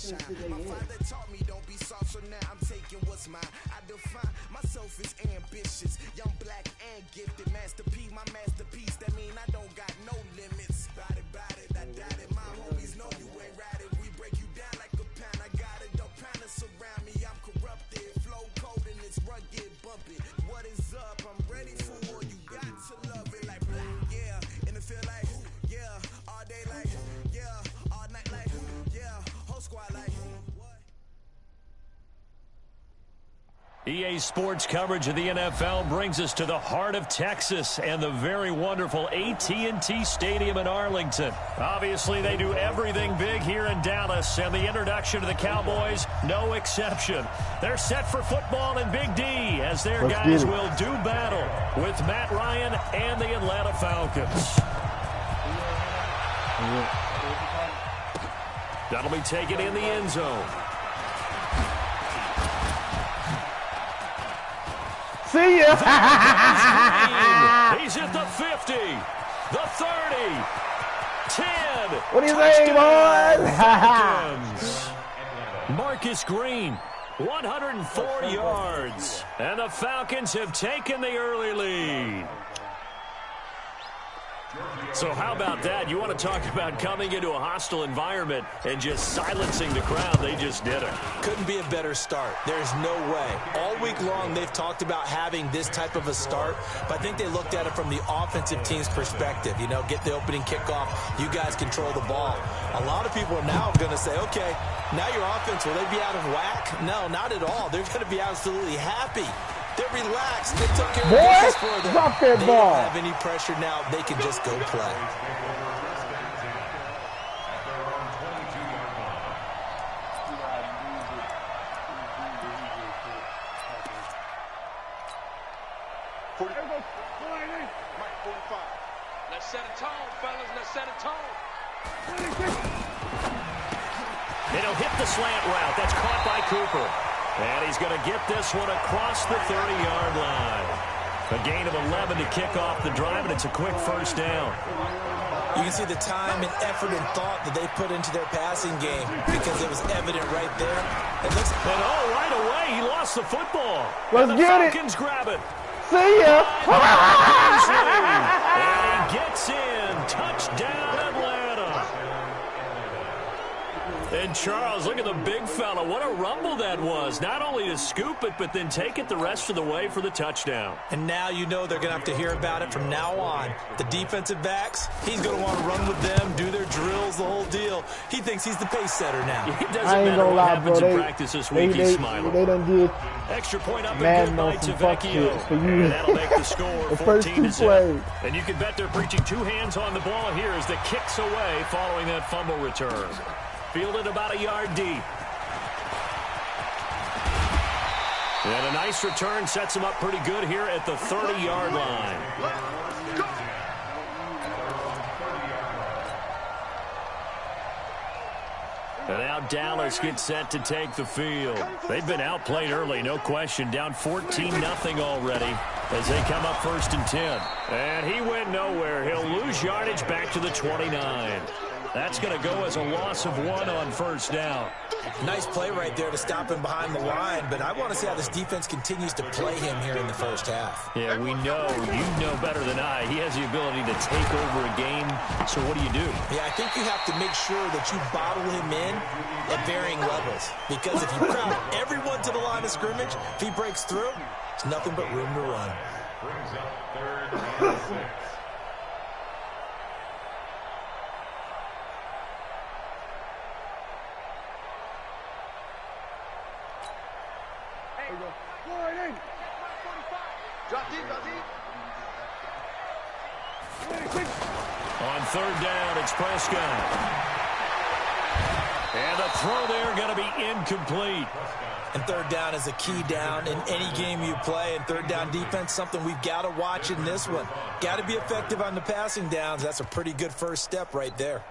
shine. My father taught me don't be soft, so now I'm taking what's mine. I define myself as ambitious, young, black, and gifted. Master P, my masterpiece. That mean I don't got no limits. Bout it, I doubt it. My homies know you ain't right it. We break you down like a pound. I got it, don't pound to surround me. I'm corrupted, flow cold and it's rugged, bumpy. What is up? I'm ready for war. You got to love it like black, yeah. In the feel like, yeah. All day like, yeah. All night like, yeah. Whole squad like, what? EA Sports coverage of the NFL brings us to the heart of Texas and the very wonderful AT&T Stadium in Arlington. Obviously, they do everything big here in Dallas, and the introduction to the Cowboys, no exception. They're set for football in Big D as their guys will do battle with Matt Ryan and the Atlanta Falcons. That'll be taken in the end zone. See ya! He's at the 50, the 30, 10. What do you say, boys? Marcus Green, 104 yards. And the Falcons have taken the early lead. So how about that? You want to talk about coming into a hostile environment and just silencing the crowd. They just did it. Couldn't be a better start. There's no way. All week long, they've talked about having this type of a start, but I think they looked at it from the offensive team's perspective. You know, get the opening kickoff. You guys control the ball. A lot of people are now going to say, okay, now your offense, will they be out of whack? No, not at all. They're going to be absolutely happy. They're relaxed. They took care of business for them. Drop that ball. They don't have any pressure now. They can just go play. Let's set a tone, fellas. Let's set a tone. It'll hit the slant route. That's caught by Cooper. And he's going to get this one across the 30-yard line. A gain of 11 to kick off the drive, and it's a quick first down. You can see the time and effort and thought that they put into their passing game because it was evident right there. It looks right away, he lost the football. Let's get it. Falcons grab it. See ya. And he gets in. Touchdown, Atlanta. And Charles, look at the big fella. What a rumble that was. Not only to scoop it, but then take it the rest of the way for the touchdown. And now you know they're going to have to hear about it from now on. The defensive backs, he's going to want to run with them, do their drills, the whole deal. He thinks he's the pace setter now. It doesn't matter what happens in practice this week, he's smiling. They done did extra point up Madden and good night to Vecchio. And that'll make the score 14-7. And you can bet they're preaching two hands on the ball here as the kick's away following that fumble return. Fielded about a yard deep. And a nice return sets him up pretty good here at the 30-yard line. And now Dallas gets set to take the field. They've been outplayed early, no question. Down 14-0 already as they come up 1st and 10. And he went nowhere. He'll lose yardage back to the 29. That's going to go as a loss of 1 on first down. Nice play right there to stop him behind the line, but I want to see how this defense continues to play him here in the first half. Yeah, we know. You know better than I. He has the ability to take over a game, so what do? Yeah, I think you have to make sure that you bottle him in at varying levels, because if you crowd everyone to the line of scrimmage, if he breaks through, it's nothing but room to run. Brings up 3rd and 6. On 3rd down, it's Prescott. And the throw there going to be incomplete. And 3rd down is a key down in any game you play. And 3rd down defense, something we've got to watch in this one. Got to be effective on the passing downs. That's a pretty good first step right there.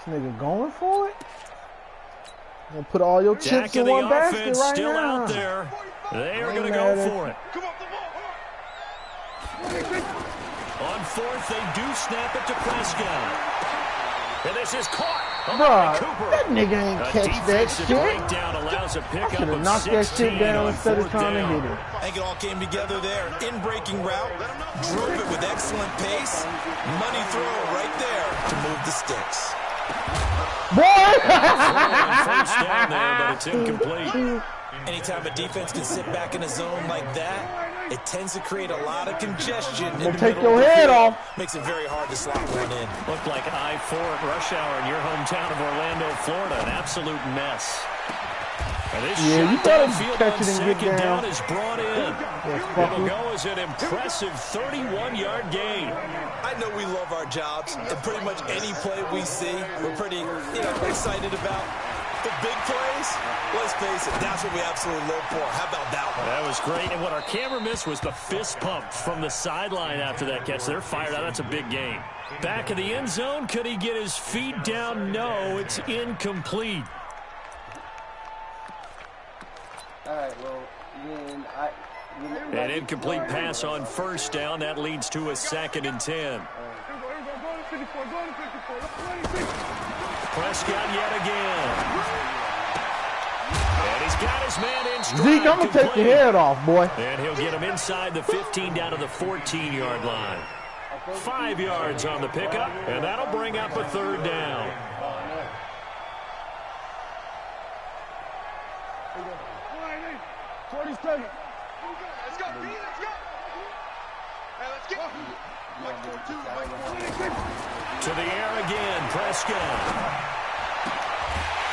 This nigga going for it? And put all your chips in one basket right still now. Out there. They are going to go for it. On 4th, they do snap it to Prescott. And this is caught. Bruh, that nigga ain't catch that shit. Allows a I should have knocked that shit down instead of trying to hit it. I think it all came together there. In-breaking route, drove it with excellent pace. Money throw right there to move the sticks. Boy! First down there, but it's incomplete. Anytime a defense can sit back in a zone like that, it tends to create a lot of congestion. We'll take your head off. Makes it very hard to slot one in. Looked like I-4 at rush hour in your hometown of Orlando, Florida. An absolute mess. And this yeah, you shot better downfield catch on it and second get down down. is brought in. It'll go as an impressive 31-yard gain. I know we love our jobs, and pretty much any play we see, we're pretty, excited about. The big plays, let's face it, that's what we absolutely live for. How about that one? That was great, and what our camera missed was the fist pump from the sideline after that catch. They're fired out. That's a big gain. Back of the end zone. Could he get his feet down? No, it's incomplete. All right, well, An incomplete pass on first down. That leads to a 2nd and 10. Prescott yet again. And he's got his man in stride. Zeke, I'm going to take your head off, boy. And he'll get him inside the 15 down to the 14-yard line. 5 yards on the pickup, and that'll bring up a 3rd down. Let's go, B, let's go. Hey, let's get To the air again, Prescott.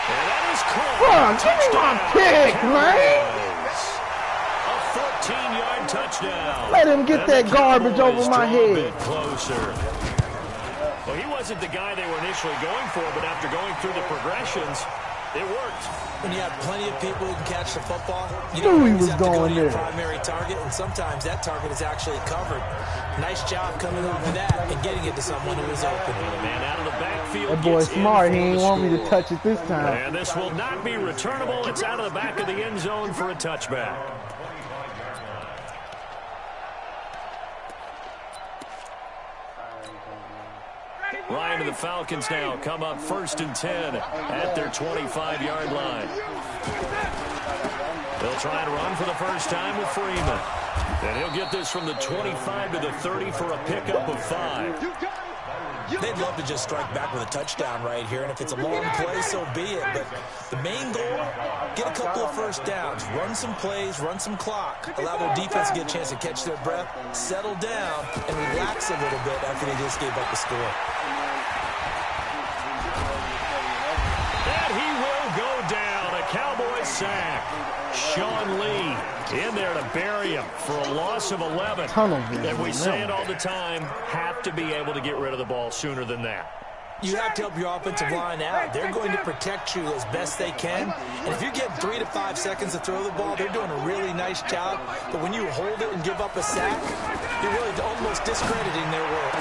And that is caught. Bruh, give me my pick, man. A 14-yard touchdown. Let him get that garbage over my A head. bit closer. Well, he wasn't the guy they were initially going for, but after going through the progressions, it worked. When you have plenty of people who can catch the football, you Knew he always was have to go going to your there. primary target, and sometimes that target is actually covered. Nice job coming over that and getting it to someone who is open. Man out of the backfield. That boy gets in smart. for He the ain't want me to score. touch it this time. And this will not be returnable. It's out of the back of the end zone for a touchback. Ryan and the Falcons now come up 1st and 10 at their 25-yard line. They'll try and run for the first time with Freeman. And he'll get this from the 25 to the 30 for a pickup of 5. They'd love to just strike back with a touchdown right here, and if it's a long play, so be it. But the main goal, get a couple of first downs, run some plays, run some clock, allow their defense to get a chance to catch their breath, settle down, and relax a little bit after they just gave up the score. And he will go down. A Cowboy sack. Sean Lee in there to bury him for a loss of 11. And we say it all the time, have to be able to get rid of the ball sooner than that. You have to help your offensive line out. They're going to protect you as best they can. And if you're getting 3 to 5 seconds to throw the ball, they're doing a really nice job. But when you hold it and give up a sack, you're really almost discrediting their work.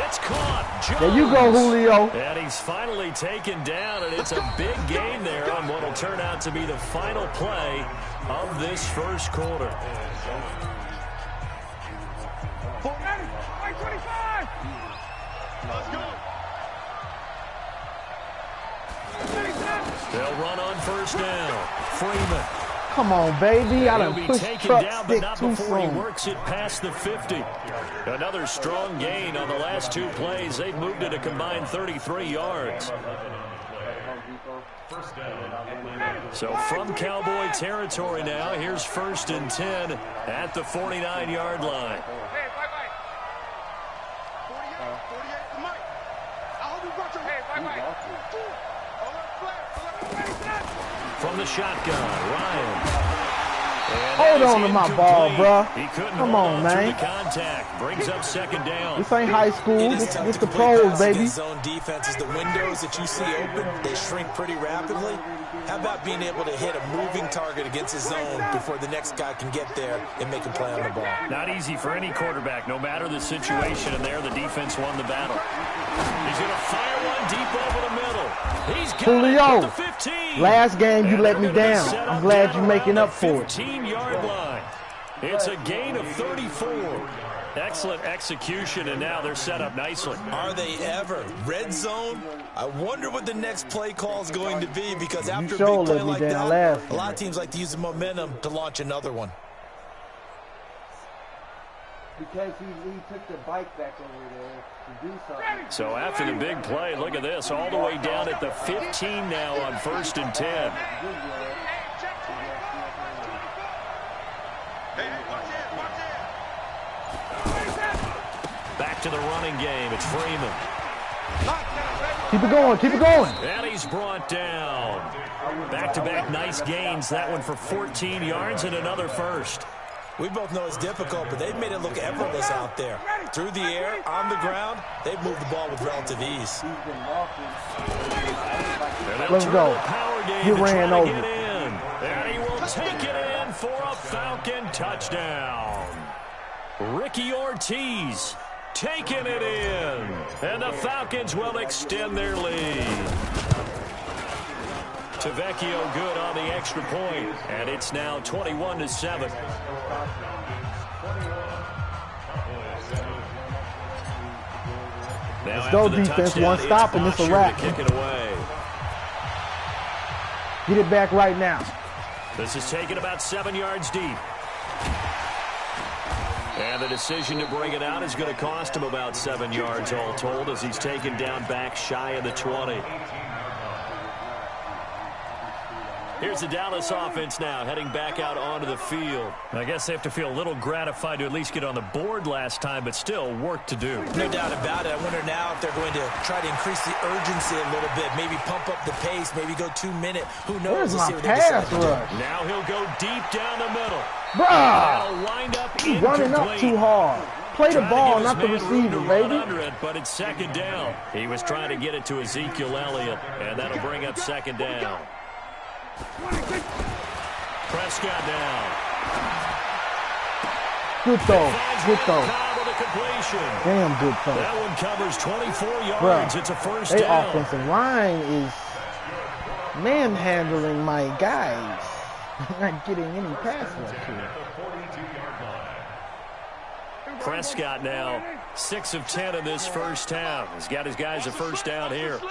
It's caught. Jones. There you go, Julio. And he's finally taken down, and it's a big gain there on what will turn out to be the final play of this first quarter. 25. Let's go. They'll run on first down. Freeman. Come on, baby. I He'll done be pushed taken truck down, but stick not too before he soon. works it past the 50. Another strong gain on the last 2 plays. They've moved it a combined 33 yards. So from Cowboy territory now, here's 1st and 10 at the 49-yard line. Hey, bye-bye. 48, to Mike. I hope you brought your head. Bye-bye. From the shotgun, Ryan. And Hold that is on to my ball, incomplete. bruh. He couldn't Come hold on, to man. the contact. Brings up 2nd down. This ain't high school. It is This tough is to the complete pros, passes baby. against zone defenses. The windows that you see open, they shrink pretty rapidly. How about being able to hit a moving target against a zone before the next guy can get there and make a play on the ball? Not easy for any quarterback, no matter the situation, and there the defense won the battle. He's going to fire one deep over the middle. He's got Julio, it at the 15. last game you And let me they're gonna down. set I'm up glad down you're making around up for it. the 15-yard line. It's a gain of 34. Excellent execution, and now they're set up nicely. Are they ever? Red zone? I wonder what the next play call is going to be, because after a big play like that, a lot of teams like to use the momentum to launch another one. Because he took the bike back over there to do something. So after the big play, look at this, all the way down at the 15 now on 1st and 10. Back to the running game. It's Freeman. Keep it going. Keep it going. And he's brought down. Back-to-back nice gains. That one for 14 yards and another first. We both know it's difficult, but they've made it look effortless out there. Through the air, on the ground, they've moved the ball with relative ease. Let's go. He ran over. And he will take it in for a Falcon touchdown. Ricky Ortiz taking it in. And the Falcons will extend their lead. Tavecchio good on the extra point, and it's now 21-7. Let's go, defense. One stop, and it's a wrap. Kick it away. Get it back right now. This is taken about 7 yards deep. And the decision to bring it out is going to cost him about 7 yards all told, as he's taken down back shy of the 20. Here's the Dallas offense now, heading back out onto the field. I guess they have to feel a little gratified to at least get on the board last time, but still work to do. No doubt about it. I wonder now if they're going to try to increase the urgency a little bit, maybe pump up the pace, maybe go 2 minute. Who knows? Where's my pass rush? Now he'll go deep down the middle. Bruh! Wind up running up too hard. Play the ball, not the receiver, baby. But it's second down. He was trying to get it to Ezekiel Elliott, and that'll bring up second down. Prescott down. Good throw. Good throw. Damn good throw. That one covers 24 yards. It's a first down. Their offensive line is manhandling my guys. Not getting any pass rush here. Prescott now 6 of 10 in this first half. He's got his guys a first down here.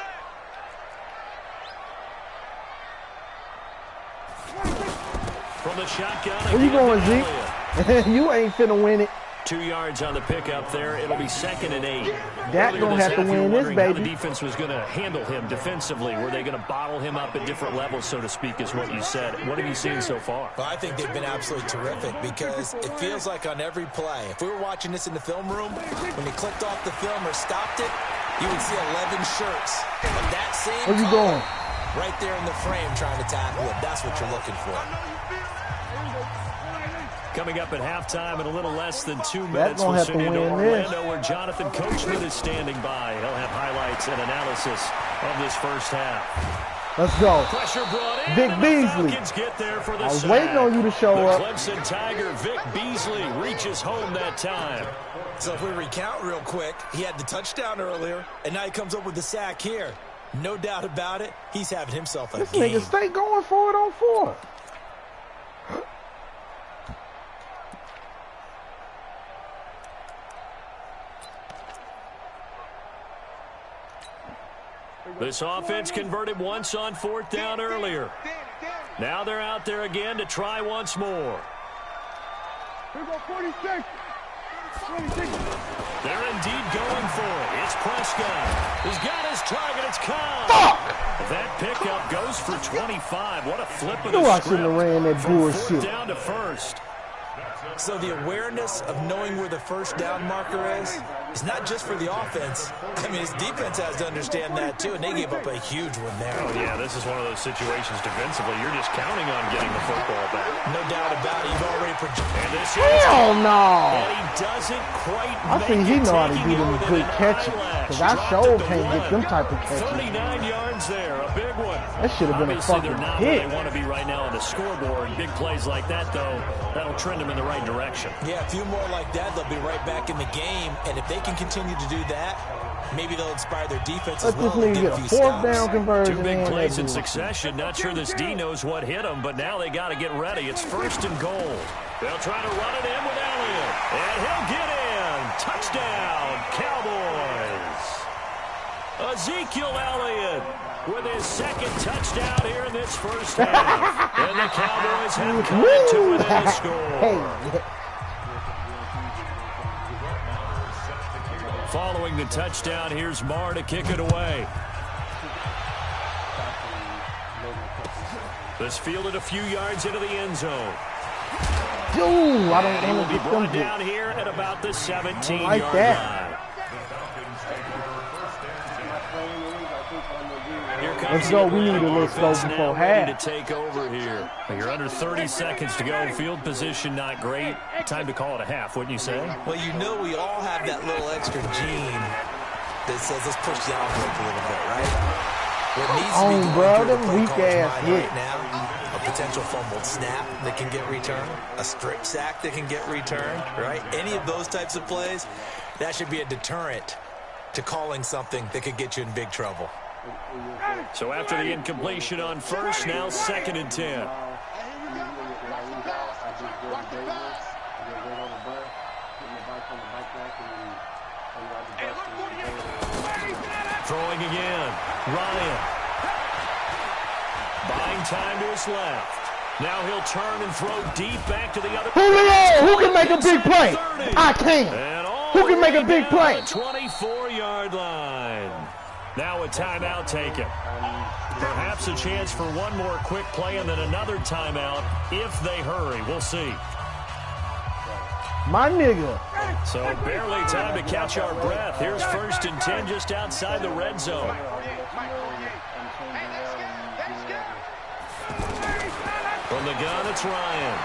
From the shotgun. Where you going, Zeke? You ain't finna win it. 2 yards on the pickup there. It'll be 2nd and 8. That gonna have to win this, baby. How the defense was going to handle him defensively. Were they going to bottle him up at different levels, so to speak, is what you said. What have you seen so far? Well, I think they've been absolutely terrific, because it feels like on every play, if we were watching this in the film room, when he clicked off the film or stopped it, you would see 11 shirts of that same Where you going? Right there in the frame trying to tackle it. That's what you're looking for. Coming up at halftime in a little less than 2 minutes, we'll send you to Orlando, where Jonathan Coachman is standing by. He'll have highlights and analysis of this first half. Let's go. Pressure brought in. Vic Beasley. Get there for the I was sack. waiting on you to show up. Clemson Tiger Vic Beasley reaches home that time. So if we recount real quick, he had the touchdown earlier, and now he comes up with the sack here. No doubt about it, he's having himself a this game. This nigga stay going for it on 4. This offense converted once on 4th down earlier. Now they're out there again to try once more. Here we go, 46. 26. They're indeed going for it. It's Prescott. He's got his target. It's caught. Fuck! That pickup goes for 25. What a flip of No, the I script. shouldn't have ran that From bullshit. 4th down to 1st. So the awareness of knowing where the first down marker is not just for the offense. I mean, his defense has to understand that too, and they gave up a huge one there. Oh, yeah, this is one of those situations defensively. You're just counting on getting the football back. No doubt about it. You've already projected. Hell no! And he doesn't quite I think he know how to do them good catches. Because I sure can't get them type of catches. 39 yards there, a big one. That should have been a Obviously, fucking they're not where hit. they want to be right now on the scoreboard. Big plays like that, though, that'll trend them in the right direction. Yeah, a few more like that, they'll be right back in the game. And if they can continue to do that, maybe they'll inspire their defense as Let well. this nigga get a 4th down conversion. 2 big plays in bullshit. succession. Not sure this D knows what hit him, but now they got to get ready. It's 1st and goal. They'll try to run it in with Elliott, and he'll get in. Touchdown, Cowboys. Ezekiel Elliott with his second touchdown here in this first half. And the Cowboys have come to within a score. Following the touchdown, here's Marr to kick it away. This fielded a few yards into the end zone. Dude, I don't He will want to be get brought them down here at about the 17-yard like that. line. Here comes Let's go. We need a little offense slow now before ready half. to take over here. You're under 30 seconds to go. Field position not great. Time to call it a half, wouldn't you say? Well, you know we all have that little extra gene that says let's push the envelope a little bit, right? What needs to be bro, going through them the play weak caller's ass mind right hits. now, a potential fumbled snap that can get returned, a strip sack that can get returned, right? Any of those types of plays, that should be a deterrent to calling something that could get you in big trouble. So after the incompletion on first, now 2nd and 10. Throwing again. Ryan. Buying time to his left. Now he'll turn and throw deep back to the other. Julio, who can make a big play? I can. Who can make a big play? 24-yard line. Now a timeout taken. Perhaps a chance for one more quick play and then another timeout if they hurry. We'll see. My nigga. So barely time to catch our breath. Here's 1st and 10 just outside the red zone. From the gun, it's Ryan.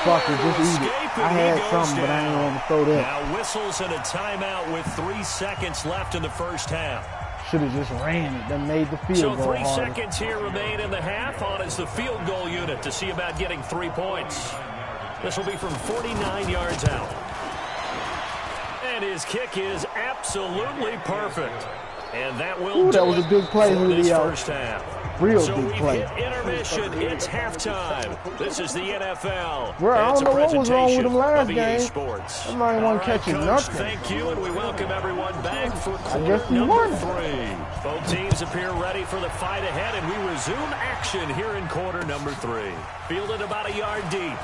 Fuck it, just eat it. I had something, but I ain't want to throw that. Now whistles and a timeout with 3 seconds left in the first half. Should have just ran it. That made the field So goal 3 harder. seconds here remain in the half. On is the field goal unit to see about getting 3 points. This will be from 49 yards out. And his kick is absolutely perfect. And that will That was a good play, for this Julio. first half. Real So big we've play. hit intermission. It's halftime. This is the NFL. Bro, I It's don't know a what was wrong with them last presentation of EA game. Sports. I'm not even All one catching Coach, nothing. Thank you, and we welcome everyone back for guess quarter he number won. 3. Both teams appear ready for the fight ahead, and we resume action here in quarter number 3. Fielded about a yard deep.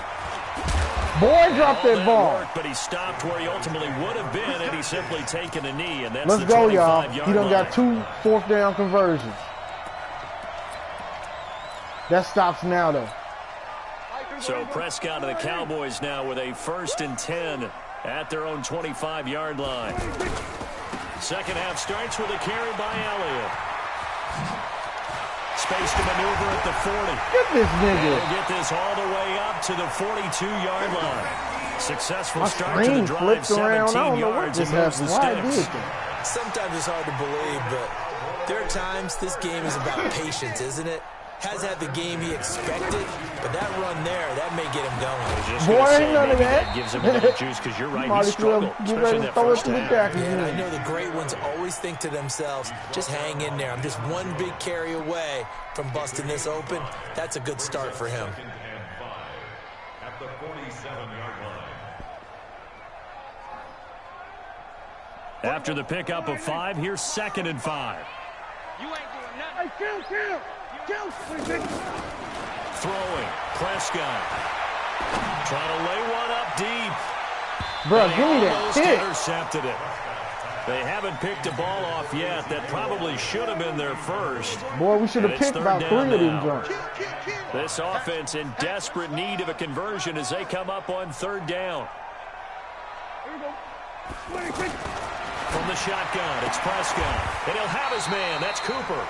Boy, drop All that ball. worked, but he stopped where he ultimately would have been had he simply taken a knee, and that's Let's the go, y'all. 25-yard He done line. got 2 fourth-down conversions. That stops now, though. So Prescott and the Cowboys now with a 1st and 10 at their own 25-yard line. Second half starts with a carry by Elliott. Space to maneuver at the 40. Get this nigga. We'll get this all the way up to the 42-yard line. Successful My start to the screen drive, flipped around. I 17 don't know what yards just and moves the happened. Why I did sticks. that? Sometimes it's hard to believe, but there are times this game is about patience, isn't it? Has had the game he expected, but that run there, that may get him going. Just Boy, gonna say, ain't none of maybe that. gives him another juice because you're right, Might he as well struggled, get especially ready in to that throw it first to the half. jacket. And I know the great ones always think to themselves, just hang in there. I'm just one big carry away from busting this open. That's a good start for him. At the 47-yard line. After the pickup of 5, here's 2nd and 5. You ain't doing nothing. Hey, kill. Throwing, Prescott. Trying to lay one up deep. Bro, They give me that almost kick. intercepted it. They haven't picked a ball off yet. That probably should have been their first. Boy, we should And have it's picked third about down 3 of now. these jumps. This offense in desperate need of a conversion as they come up on 3rd down. From the shotgun, it's Prescott. And he'll have his man. That's Cooper.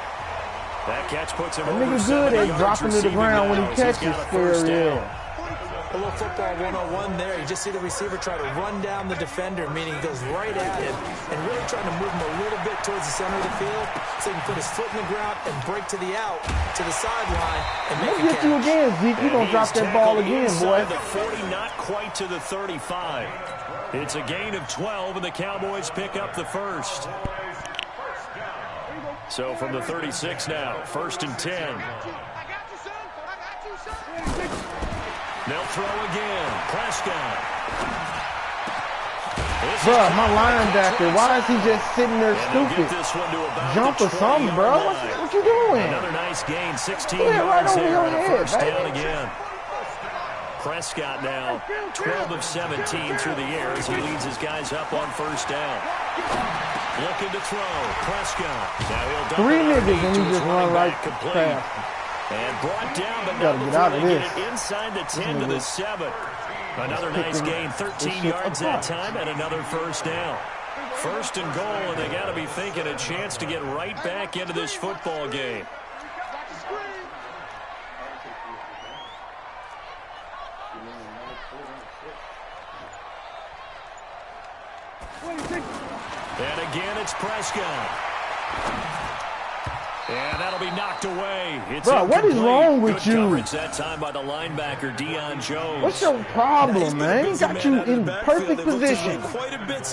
That catch puts him That over nigga 70 good at yards dropping to the receiving ground when now he as he's catches. got a first Fair, down. yeah. A little football 101 there. You just see the receiver try to run down the defender, meaning he goes right at him and really trying to move him a little bit towards the center of the field so he can put his foot in the ground and break to the out, to the sideline, and make We'll a get you catch. again, Zeke. You gonna drop that ball again, boy. The 40, not quite to the 35. It's a gain of 12, and the Cowboys pick up the first. So from the 36 now, 1st and 10. I got you, son. I got you, son. They'll throw again. Prescott. Bruh, my linebacker, why is he just sitting there stupid? Jump or something, bro. What you doing? Another nice gain, 16 right yards over there, your and a head, first down baby. again. Prescott now 12 of 17 through the air as he leads his guys up on first down. Looking to throw. Prescott. Now he'll dump 3 it niggas and to he his just running run right back complete. past. And brought down, but Gotta not get out before of they this. get it inside the 10 to the 7. Another nice gain, 13 yards that time, and another first down. First and goal, and they got to be thinking a chance to get right back into this football game. And again, it's Prescott. And that'll be knocked away. It's Bro, what is wrong with Good you? coverage that time by the linebacker, Deion Jones. What's your problem, man? He got you in perfect position.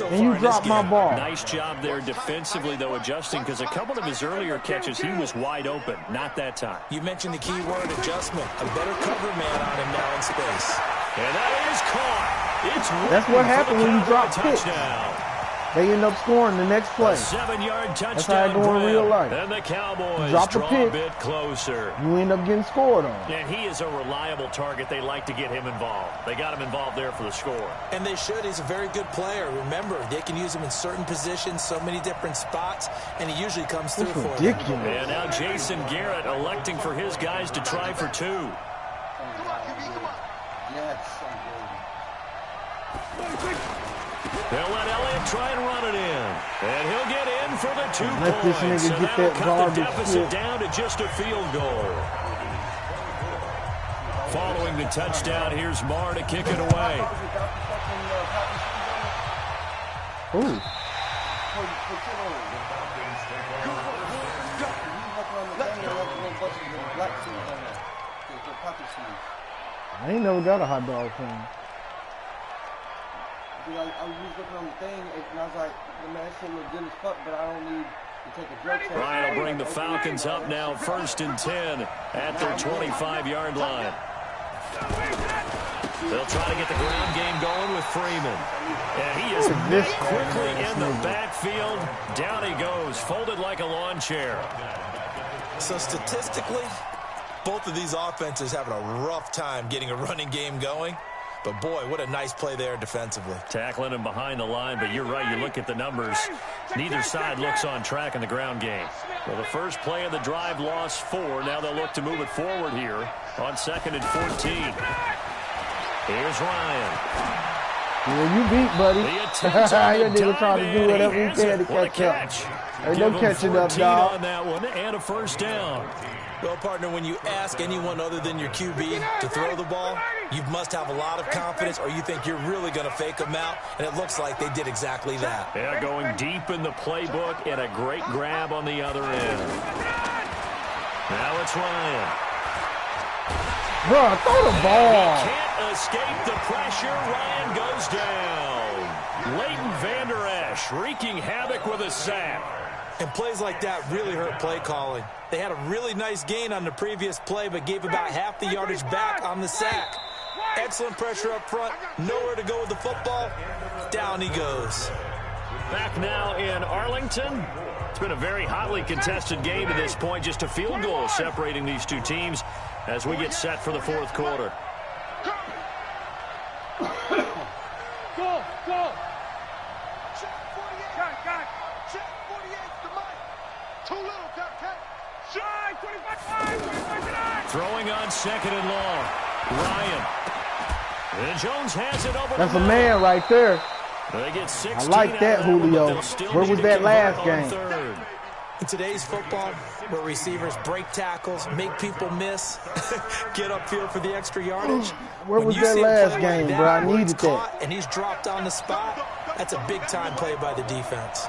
And you dropped my ball. Nice job there defensively, though, adjusting, because a couple of his earlier catches, he was wide open. Not that time. You mentioned the key word, adjustment. A better cover man on him now in space. And that is caught. That's what happened when you drop picks. Touchdown. They end up scoring the next play. A 7-yard touchdown. That's how it go in real life. And the Cowboys Drop the draw pick. a bit closer. You end up getting scored on. And he is a reliable target. They like to get him involved. They got him involved there for the score. And they should. He's a very good player. Remember, they can use him in certain positions, so many different spots, and he usually comes through for them. Ridiculous. And now Jason Garrett electing for his guys to try for 2. Come on, QB, come on. Yes, They'll let Elliott try and run it in. And he'll get in for the 2 Let points. this nigga And get that'll that cut garbage the deficit shit. down to just a field goal. Following the touchdown, here's Marr to kick it away. Ooh. I ain't never got a hot dog from him. I was just looking on the thing, and I was like, man, that shit look good as fuck, but I don't need to take a drug test. Ryan will bring the Falcons up now, 1st and 10 at their 25-yard line. They'll try to get the ground game going with Freeman. And he is quickly in the backfield. Down he goes, folded like a lawn chair. So statistically, both of these offenses having a rough time getting a running game going. But, boy, what a nice play there defensively. Tackling him behind the line, but you're right. You look at the numbers. Neither side looks on track in the ground game. Well, the first play of the drive lost 4. Now they'll look to move it forward here on 2nd and 14. Here's Ryan. Yeah, you beat, buddy. Your nigga trying to do whatever he can to catch up. Ain't no catching up, dog. On that one and a first down. Well, partner, when you ask anyone other than your QB to throw the ball, you must have a lot of confidence, or you think you're really going to fake them out, and it looks like they did exactly that. Yeah, going deep in the playbook and a great grab on the other end. Now it's Ryan. Bro, throw the ball. He can't escape the pressure. Ryan goes down. Leighton Vander Esch wreaking havoc with a sack. And plays like that really hurt play calling. They had a really nice gain on the previous play, but gave about half the yardage back on the sack. Excellent pressure up front. Nowhere to go with the football. Down he goes. Back now in Arlington. It's been a very hotly contested game to this point. Just a field goal separating these two teams as we get set for the 4th quarter. Go, go. Check 48. Got. Check 48. The mic. Too little, got. Shine, 25. Throwing on 2nd and long. Ryan. And Jones has it over. That's a man right there. They get 16 I like that, Julio. Where was that last game? In today's football, where receivers break tackles, make people miss, get upfield for the extra yardage. Where was that last game, bro? I needed that. And he's dropped on the spot. That's a big-time play by the defense.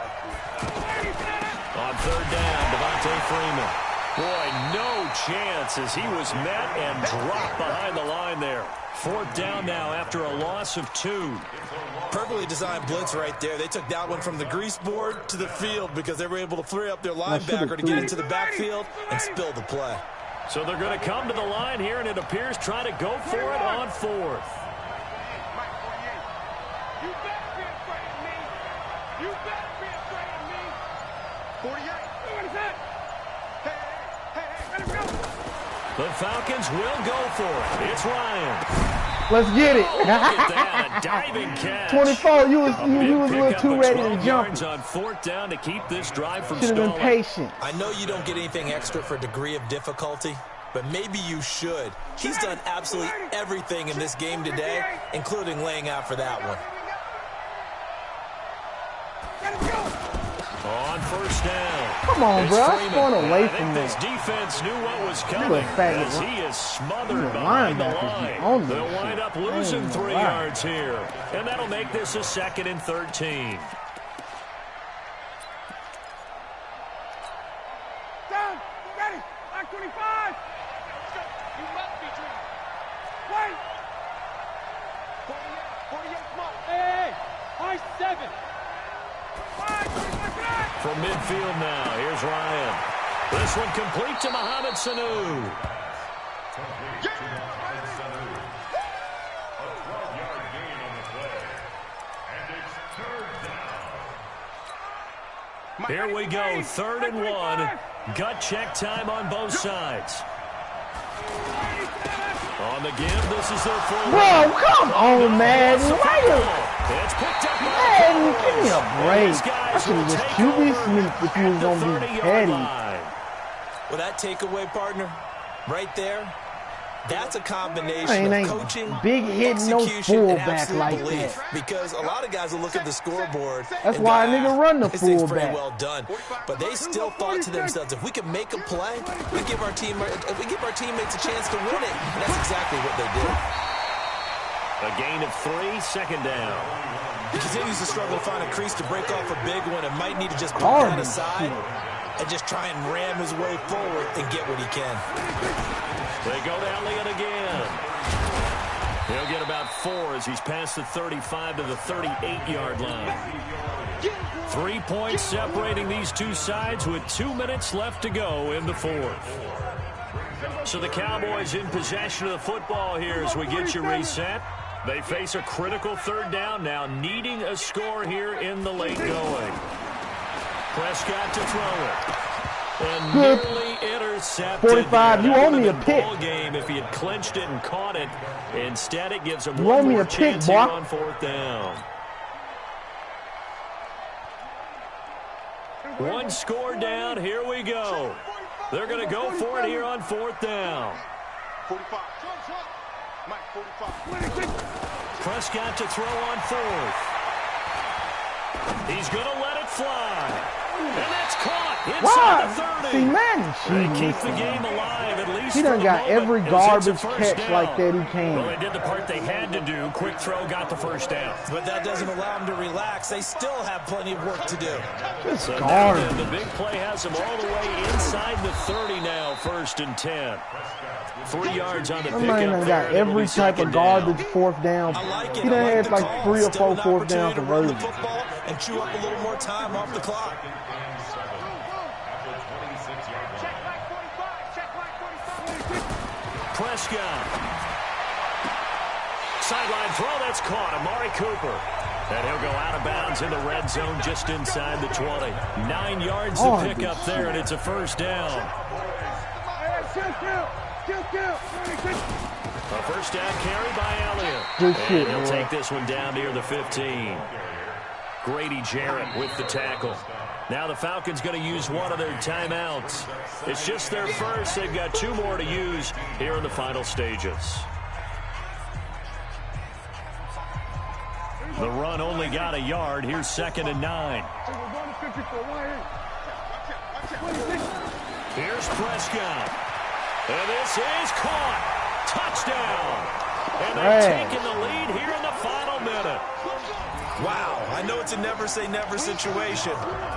On 3rd down, Devontae Freeman. Boy, no chance as he was met and dropped behind the line there. 4th down now after a loss of 2. Perfectly designed blitz right there. They took that one from the grease board to the field because they were able to free up their linebacker to get into the backfield and spill the play. So they're going to come to the line here, and it appears try to go for it on 4th. The Falcons will go for it. It's Ryan. Let's get it. Oh, look at that, a diving catch. 24, you was a little too ready to jump. On 4th down to keep this drive from stalling. Should have been patient. I know you don't get anything extra for degree of difficulty, but maybe you should. He's done absolutely everything in this game today, including laying out for that one. On 1st down. Come on, bro. It's going away from this defense knew what was coming as he is smothered behind the line. They'll wind up losing 3 yards here, and that'll make this a 2nd and 13. Down, ready, line 25. You must be dreaming. Wait. 48, come on. Hey, high 7. From midfield now, here's Ryan. This one complete to Mohamed Sanu. A 12-yard gain on the play. And it's 3rd down. Here we go, 3rd and 1. Gut check time on both sides. On the give, this is their full. Bro, come on, man. It's picked up. Man, give me a break. I should have just QB sneak if you was going to be petty. Well, that takeaway, partner, right there, that's a combination of coaching, big hit, no fullback like belief. that. Because a lot of guys will look at the scoreboard. That's why a nigga run the fullback. fullback. Well done, but they still thought to themselves, if we can make a play, we give our teammates a chance to win it. And that's exactly what they did. A gain of 3, 2nd down. He continues to struggle to find a crease to break off a big one and might need to just put that aside and just try and ram his way forward and get what he can. They go to Elliott again. He'll get about 4 as he's past the 35 to the 38-yard line. 3 points separating these two sides with 2 minutes left to go in the 4th. So the Cowboys in possession of the football here as we get you reset. They face a critical 3rd down now, needing a score here in the late going. Prescott to throw it. And nearly intercepted. 45, you owe me a pick. Game if he had clinched it and caught it. Instead, it gives him you one owe me more a chance pick, here boy. on 4th down. One score down. Here we go. They're going to go for it here on 4th down. 45. Mike, 45. Prescott to throw on 4th. He's going to let it fly. And that's caught inside the 30. See, man, they keep the game alive at least. He done got every garbage catch like that he can. Well, they did the part they had to do. Quick throw got the 1st down. But that doesn't allow them to relax. They still have plenty of work to do. Just so garbage. The big play has them all the way inside the 30 now, 1st and 10. 3 yards on the pickup. Man done got every type of garbage 4th down. He done had like 3 or 4 4th downs converted. And chew up a little more time off the clock. Prescott. Sideline throw, that's caught. Amari Cooper. And he'll go out of bounds in the red zone just inside the 20. 9 yards to pick up there, and it's a 1st down. A 1st down carry by Elliott. Good shit, and he'll take this one down near the 15. Grady Jarrett with the tackle. Now the Falcons going to use one of their timeouts. It's just their first. They've got 2 more to use here in the final stages. The run only got a yard. Here's 2nd and 9. Here's Prescott. And this is caught. Touchdown. And they're taking the lead here in the final minute. Wow, I know it's a never-say-never situation,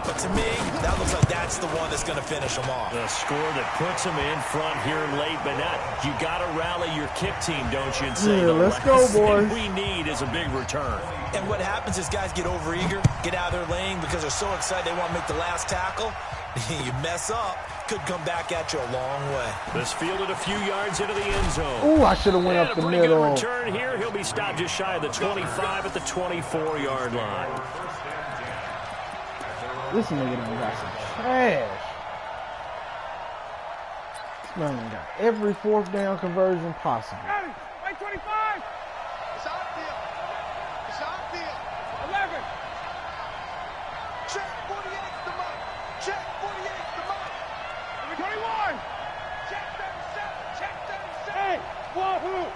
but to me, that looks like that's the one that's going to finish them off. The score that puts them in front here late, but not. You got to rally your kick team, don't you? And say, let's go, boys. We need is a big return. And what happens is guys get overeager, get out of their lane because they're so excited they want to make the last tackle. You mess up, could come back at you a long way. This fielded a few yards into the end zone. Ooh, I should have went up the middle. Good return here. He'll be stopped just shy of the 25 at the 24-yard line. This nigga done got some trash. Man, got every 4th down conversion possible. Ready. Right 25. It's outfield. It's outfield. 11. Check 48 the mark. Check 48 the mark. Number 21. Check 37. Check 37. Hey, wahoo.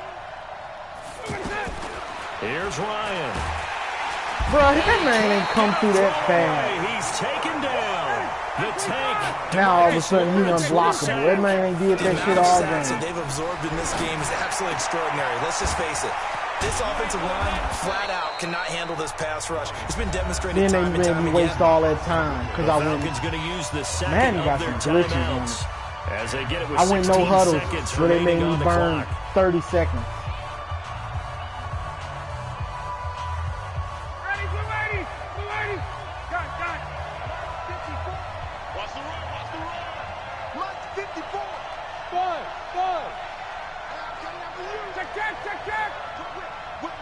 Here's Ryan. Bro, that man ain't come through that fast. He's taken down. The tank. Now all of a sudden he unblockable. That man ain't did that shit all Sacks that game. they've absorbed in this game is absolutely extraordinary. Let's just face it. This offensive line, flat out, cannot handle this pass rush. It's been demonstrated Then time and they time made me again. waste all that time because I went. Falcons going to use the second Madden got of their some glitches on timeouts. it. As they get it with I went 16 no huddles seconds where they made remaining me on the burn clock. 30 seconds. Ready, blue 80. Blue 80. Got. 54. Watch the run. Watch the run. Mark 54. 5. Check. Whip.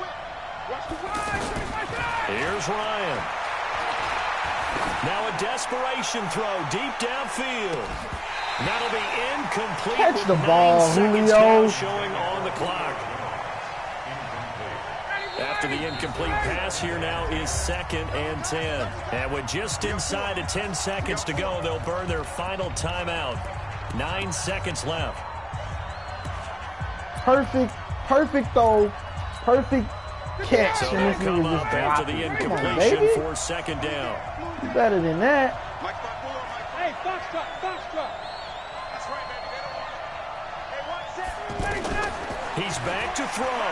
Watch the line. 25 seconds. Here's Ryan. Now a desperation throw deep downfield. That'll be incomplete. Catch with the 9 ball, seconds Julio. now showing on the clock. After the incomplete pass, here now is 2nd and 10. And with just inside of 10 seconds to go, they'll burn their final timeout. 9 seconds left. Perfect though. Perfect catch. So And they'll this come nigga up just after dropped the it. Come on, incompletion baby. for 2nd down. You better than that. Mike 5-4. Hey, Foxtrot. That's right, baby. They don't want it. Hey, one set. Ready, set. He's back to throw.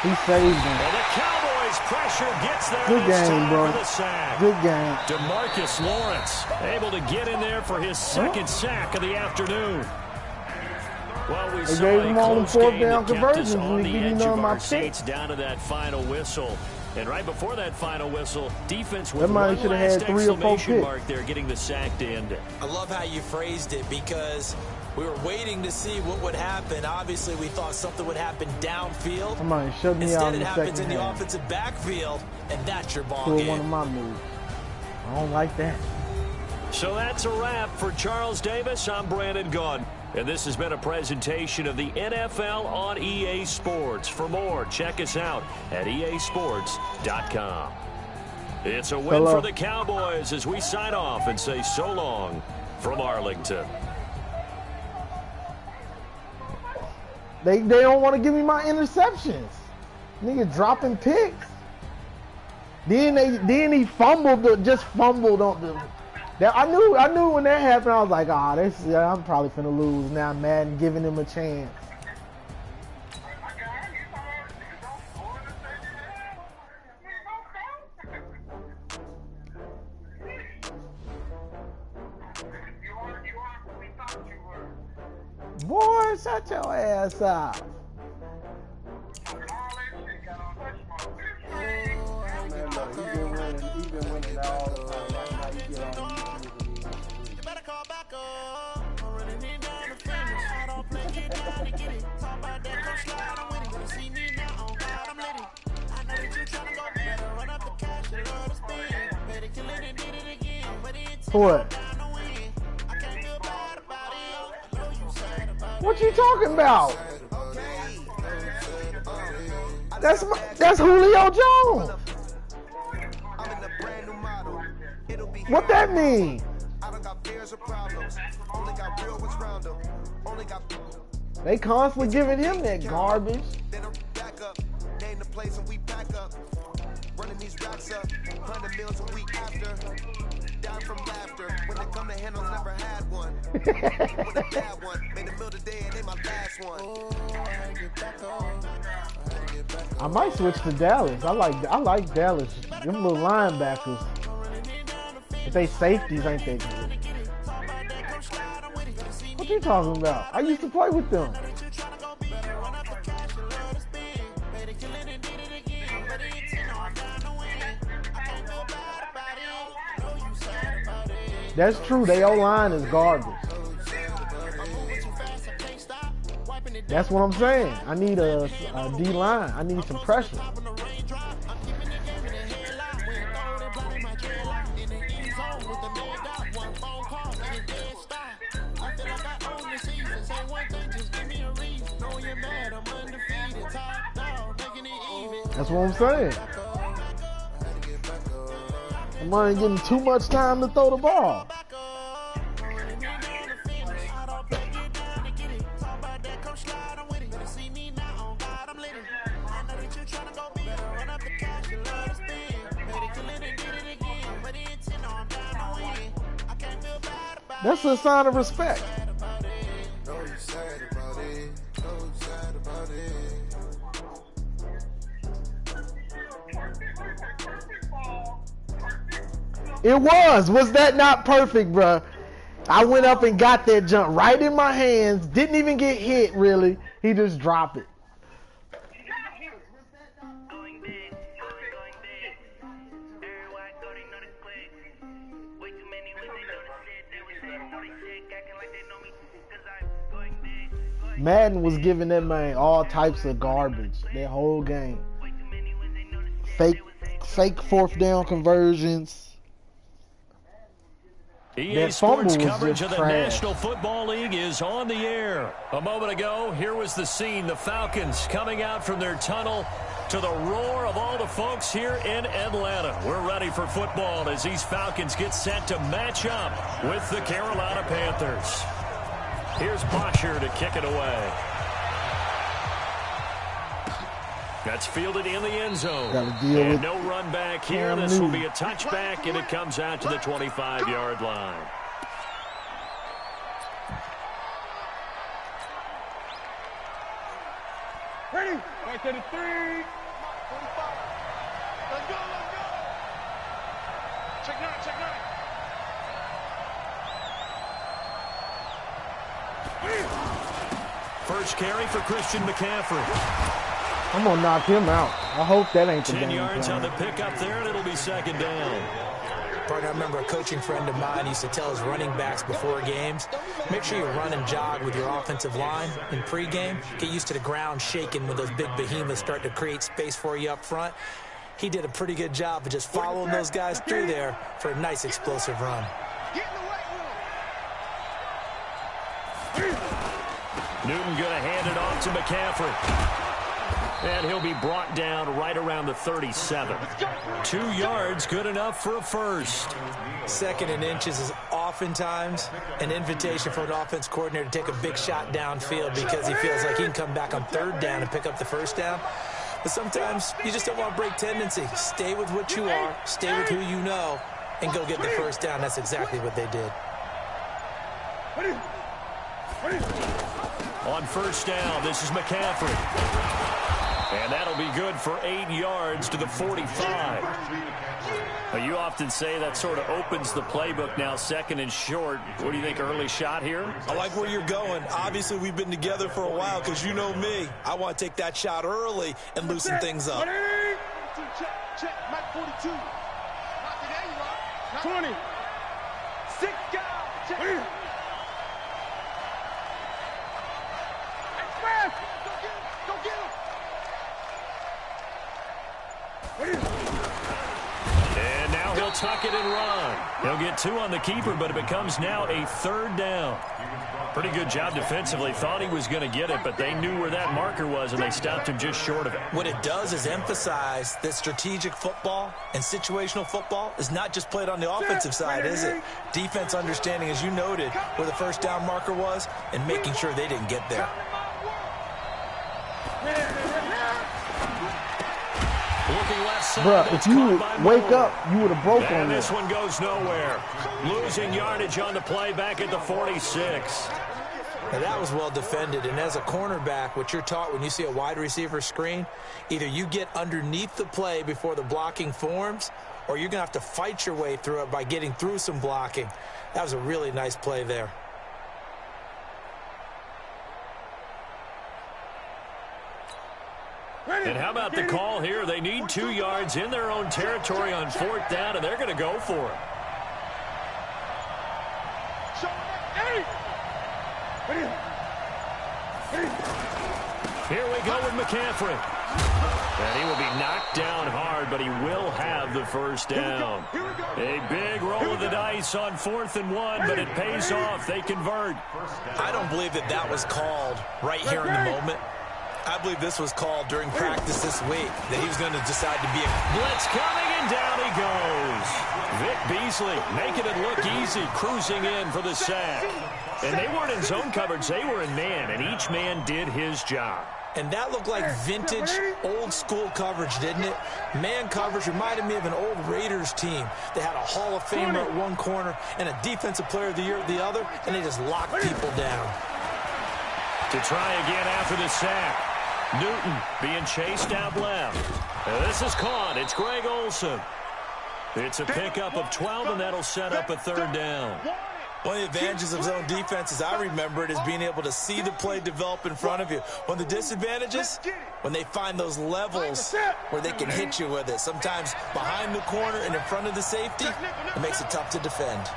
He saved him. And the Cowboys pressure gets there Good this game, time bro. for the sack. Good game. DeMarcus Lawrence able to get in there for his 2nd sack of the afternoon. Well, we They saw gave a him all them close 4th game down that kept us conversions on and the they give me edge none of of my our picks. seats down to that final whistle. And right before that final whistle, defense with That might one should have last had 3 or 4 exclamation picks. mark there, getting the sack to end it. I love how you phrased it because we were waiting to see what would happen. Obviously, we thought something would happen downfield. Somebody shut me out Instead, in it the happens second in the half. offensive backfield, and that's your ball Pull one game. of my moves. I don't like that. So that's a wrap for Charles Davis. I'm Brandon Gaudin. And this has been a presentation of the NFL on EA Sports. For more, check us out at easports.com. It's a win for the Cowboys as we sign off and say so long from Arlington. They don't want to give me my interceptions. Nigga dropping picks. Then he fumbled, just fumbled on the. I knew when that happened. I was like, I'm probably finna lose now. Madden giving him a chance. Boy, shut your ass up. What? What you talking about? That's Julio Jones. What that mean? They constantly giving him that garbage. Name the place and we back up. Running these racks up. 100 meals a week after. Die from laughter. When they come to handles, never had one. With a bad one. Made a meal today and they my last one. I might switch to Dallas. I like Dallas. Them little linebackers. If they safeties, ain't they good? What you talking about? I used to play with them. That's true. They O-line is garbage. That's what I'm saying. I need a D-line. I need some pressure. That's what I'm saying. I'm not getting too much time to throw the ball. That's a sign of respect. It was. Was that not perfect, bruh? I went up and got that jump right in my hands. Didn't even get hit, really. He just dropped it. Madden was giving that man all types of garbage that whole game. Fake fourth down conversions. EA Sports coverage of the National Football League is on the air. A moment ago, here was the scene. The Falcons coming out from their tunnel to the roar of all the folks here in Atlanta. We're ready for football as these Falcons get set to match up with the Carolina Panthers. Here's Bosher to kick it away. That's fielded in the end zone. And no run back here. This will be a touchback, and it comes out to the 25-yard line. Ready? Back to the 3. 45. Let's go, let's go. Check 9, check 9. First carry for Christian McCaffrey. I'm going to knock him out. I hope that ain't the 10 yards on the pickup there, and it'll be second down. Partner, I remember a coaching friend of mine used to tell his running backs before games, make sure you run and jog with your offensive line in pregame. Get used to the ground shaking when those big behemoths start to create space for you up front. He did a pretty good job of just following those guys through there for a nice explosive run. Newton going to hand it off to McCaffrey. And he'll be brought down right around the 37. 2 yards, good enough for a first. Second and inches is oftentimes an invitation for an offense coordinator to take a big shot downfield because he feels like he can come back on third down and pick up the first down. But sometimes you just don't want to break tendency. Stay with what you are, stay with who you know, and go get the first down. That's exactly what they did. On first down, this is McCaffrey. And that'll be good for 8 yards to the 45. Now, you often say that sort of opens the playbook now, second and short. What do you think, early shot here? I like where you're going. Obviously, we've been together for a while because you know me. I want to take that shot early and loosen things up. Check, Mike 42. Not today, 20. 6 guys. Check. Express. Go get him. And now he'll tuck it and run. He'll get 2 on the keeper, but it becomes now a third down. Pretty good job defensively. Thought he was going to get it, but they knew where that marker was, and they stopped him just short of it. What it does is emphasize that strategic football and situational football is not just played on the offensive side, is it? Defense understanding, as you noted, where the first down marker was and making sure they didn't get there. Bruh, if you wake up, you would have broke on this. One goes nowhere. Losing yardage on the play back at the 46. Now that was well defended, and as a cornerback, what you're taught when you see a wide receiver screen, either you get underneath the play before the blocking forms, or you're going to have to fight your way through it by getting through some blocking. That was a really nice play there. And how about the call here? They need 2 yards in their own territory on fourth down, and they're going to go for it. Here we go with McCaffrey. And he will be knocked down hard, but he will have the first down. A big roll of the dice on 4th and 1, but it pays off. They convert. I don't believe that was called right here in the moment. I believe this was called during practice this week, that he was going to decide to be a blitz coming, and down he goes. Vic Beasley making it look easy, cruising in for the sack. And they weren't in zone coverage, they were in man, and each man did his job. And that looked like vintage, old-school coverage, didn't it? Man coverage reminded me of an old Raiders team. They had a Hall of Famer at one corner and a Defensive Player of the Year at the other, and they just locked people down. To try again after the sack. Newton being chased out left. This is caught. It's Greg Olsen. It's a pickup of 12, and that'll set up a 3rd down. One of the advantages of zone defense, as I remember it, is being able to see the play develop in front of you. One of the disadvantages, when they find those levels where they can hit you with it. Sometimes behind the corner and in front of the safety, it makes it tough to defend.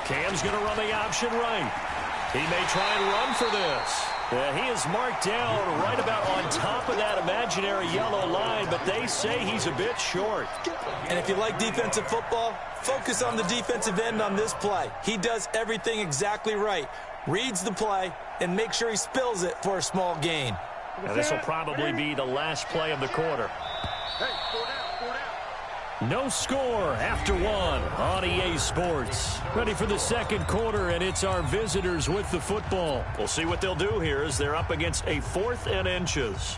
Cam's going to run the option right. He may try and run for this. He is marked down right about on top of that imaginary yellow line, but they say he's a bit short. And if you like defensive football, focus on the defensive end on this play. He does everything exactly right. Reads the play and makes sure he spills it for a small gain. Now this will probably be the last play of the quarter. No score after 1 on EA Sports. Ready for the 2nd quarter, and it's our visitors with the football. We'll see what they'll do here as they're up against a 4th and inches.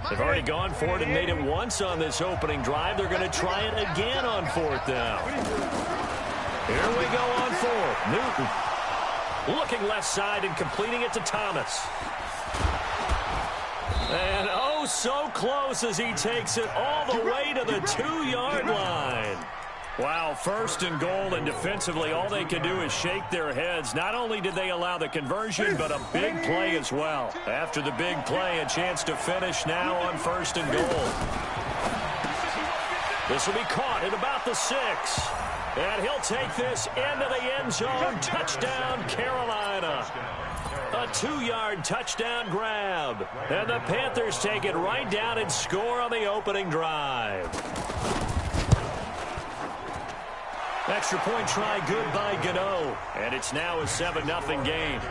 They've already gone for it and made it once on this opening drive. They're going to try it again on 4th down. Here we go on 4th. Newton looking left side and completing it to Thomas. And oh, so close as he takes it all the way to the 2-yard line. Wow, 1st and goal, and defensively all they can do is shake their heads. Not only did they allow the conversion, but a big play as well. After the big play, a chance to finish now on 1st and goal. This will be caught at about the 6. And he'll take this into the end zone. Touchdown, Carolina. A 2-yard touchdown grab. And the Panthers take it right down and score on the opening drive. Extra point try good by Gano. And it's now a 7-0 game.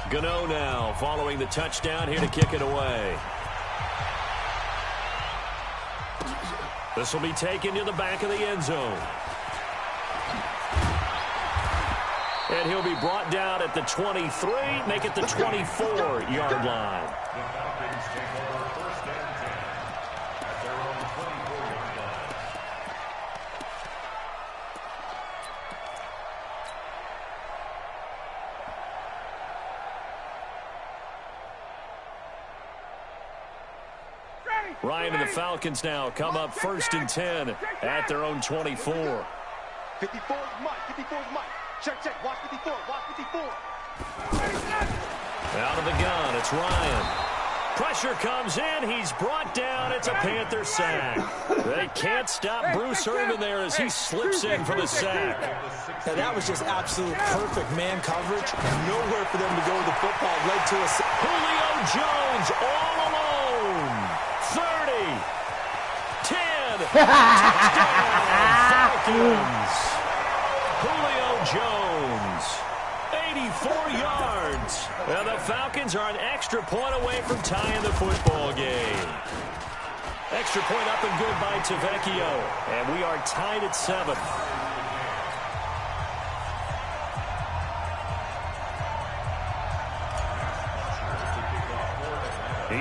Gano now following the touchdown here to kick it away. This will be taken to the back of the end zone. And he'll be brought down at the 23, make it the 24-yard line. Ryan and the Falcons now come up 1st and 10 at their own 24. 54 is Mike. 54 is Mike. Check, check. Watch 54. Watch 54. Out of the gun, it's Ryan. Pressure comes in. He's brought down. It's a Panther sack. They can't stop Bruce Irvin there as he slips in for the sack. Now, that was just absolute perfect man coverage. Nowhere for them to go with the football. Led to a Julio Jones all alone. 30, 10, Falcons. Julio Jones, 84 yards. And the Falcons are an extra point away from tying the football game. Extra point up and good by Tavecchio. And we are tied at 7.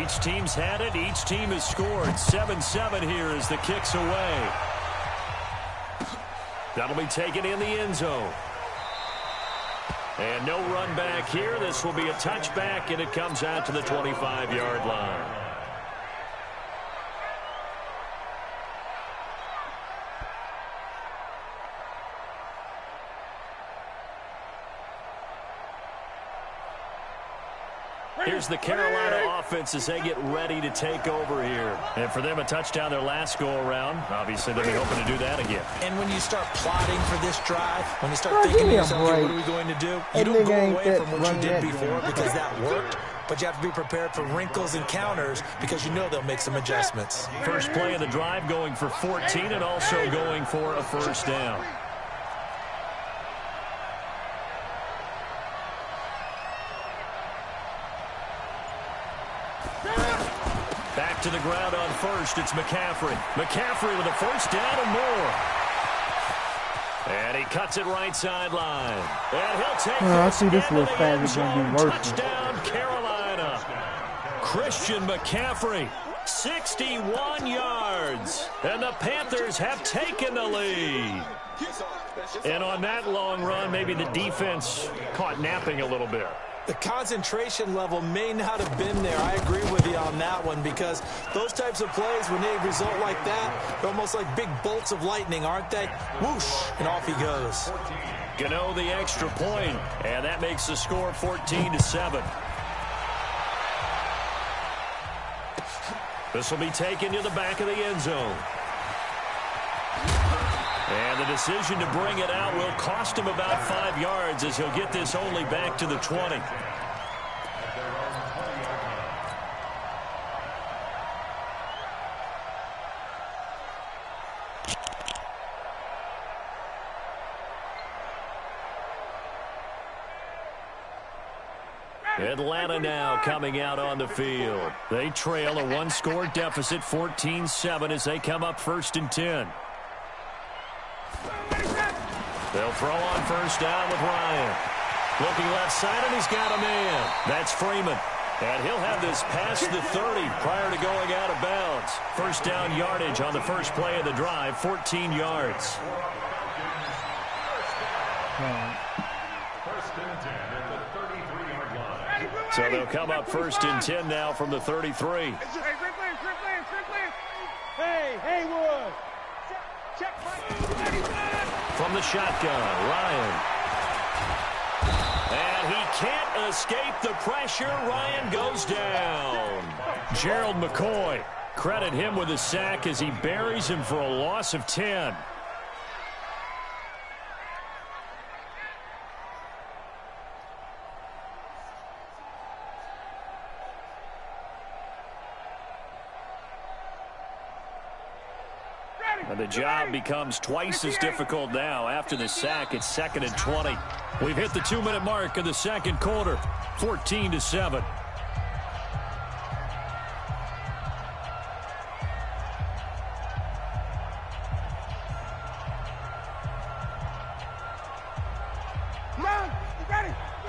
Each team's had it. Each team has scored. 7-7 here as the kick's away. That'll be taken in the end zone. And no run back here. This will be a touchback, and it comes out to the 25-yard line. Here's the Carolina offense as they get ready to take over here. And for them, a touchdown their last go-around. Obviously, they'll be hoping to do that again. And when you start plotting for this drive, when you start thinking to yourself, okay, what are we going to do? You don't go away from what you did before because that worked. But you have to be prepared for wrinkles and counters because you know they'll make some adjustments. First play of the drive going for 14 and also going for a first down. Back to the ground on first. It's McCaffrey. McCaffrey with a first down and more. And he cuts it right sideline. And he'll take I see this little fag is going to be worse. Touchdown, Carolina. Christian McCaffrey, 61 yards. And the Panthers have taken the lead. And on that long run, maybe the defense caught napping a little bit. The concentration level may not have been there. I agree with you on that one because those types of plays, when they result like that, they're almost like big bolts of lightning, aren't they? Whoosh, and off he goes. Gano the extra point, and that makes the score 14-7. This will be taken to the back of the end zone. And the decision to bring it out will cost him about 5 yards as he'll get this only back to the 20. Atlanta now coming out on the field. They trail a one-score deficit, 14-7, as they come up 1st and 10. They'll throw on first down with Ryan. Looking left side, and he's got a man. That's Freeman. And he'll have this past the 30 prior to going out of bounds. First down yardage on the first play of the drive, 14 yards. First and 10 at the 33-yard line. So they'll come up 1st and 10 now from the 33. Hey, Haywood. Check. From the shotgun, Ryan. And he can't escape the pressure. Ryan goes down. Gerald McCoy, credit him with a sack as he buries him for a loss of 10. And the job becomes twice as difficult now. After the sack, it's 2nd and 20. We've hit the 2-minute mark of the second quarter, 14-7.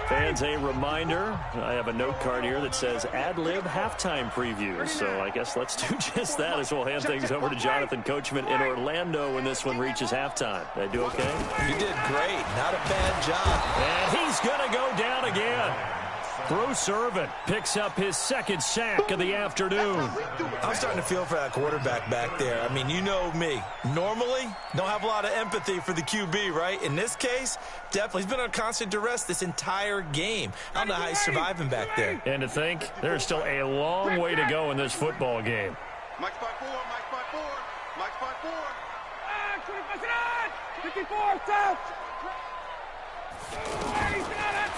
Fans, a reminder, I have a note card here that says ad-lib halftime preview. So I guess let's do just that as we'll hand things over to Jonathan Coachman in Orlando when this one reaches halftime. Did I do okay? You did great. Not a bad job. And he's going to go down again. Bruce Irvin picks up his 2nd sack of the afternoon. I'm starting to feel for that quarterback back there. I mean, you know me. Normally, don't have a lot of empathy for the QB, right? In this case, definitely. He's been on constant duress this entire game. I don't know how he's surviving back there. And to think, there's still a long way to go in this football game. Mike's by 4, Mike's by 4, Mike's by 4. 54, south.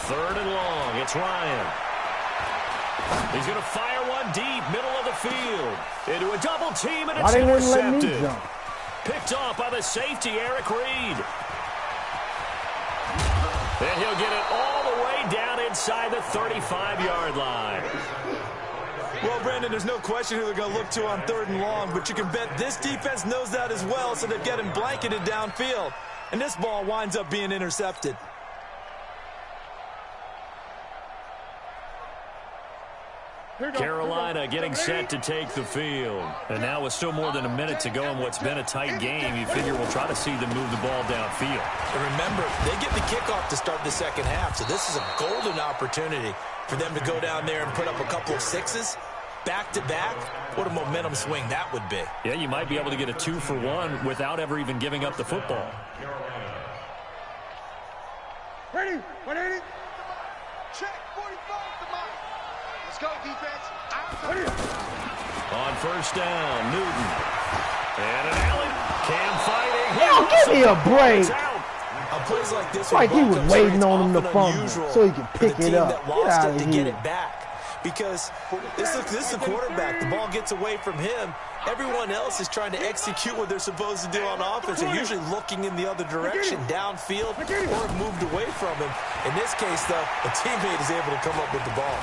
3rd and long. It's Ryan. He's going to fire one deep, middle of the field. Into a double team, and it's intercepted. Picked off by the safety, Eric Reed. And he'll get it all the way down inside the 35-yard line. Well, Brandon, there's no question who they're going to look to on 3rd and long, but you can bet this defense knows that as well, so they're getting blanketed downfield. And this ball winds up being intercepted. Carolina getting set to take the field. And now with still more than a minute to go in what's been a tight game, you figure we'll try to see them move the ball downfield. And remember, they get the kickoff to start the second half, so this is a golden opportunity for them to go down there and put up a couple of sixes. Back-to-back, what a momentum swing that would be. Yeah, you might be able to get a 2-for-1 without ever even giving up the football. Ready, 180. Check, 45 to Mike. go, defense. On first down, Newton. And an alley. Cam fighting. Yo, give me a break. Plays like this, like he was waiting on him to fumble so he could pick it up. Get out of to here. get it back. Because this is the quarterback. The ball gets away from him. Everyone else is trying to execute what they're supposed to do on offense. They're usually looking in the other direction, downfield, or have moved away from him. In this case, though, a teammate is able to come up with the ball.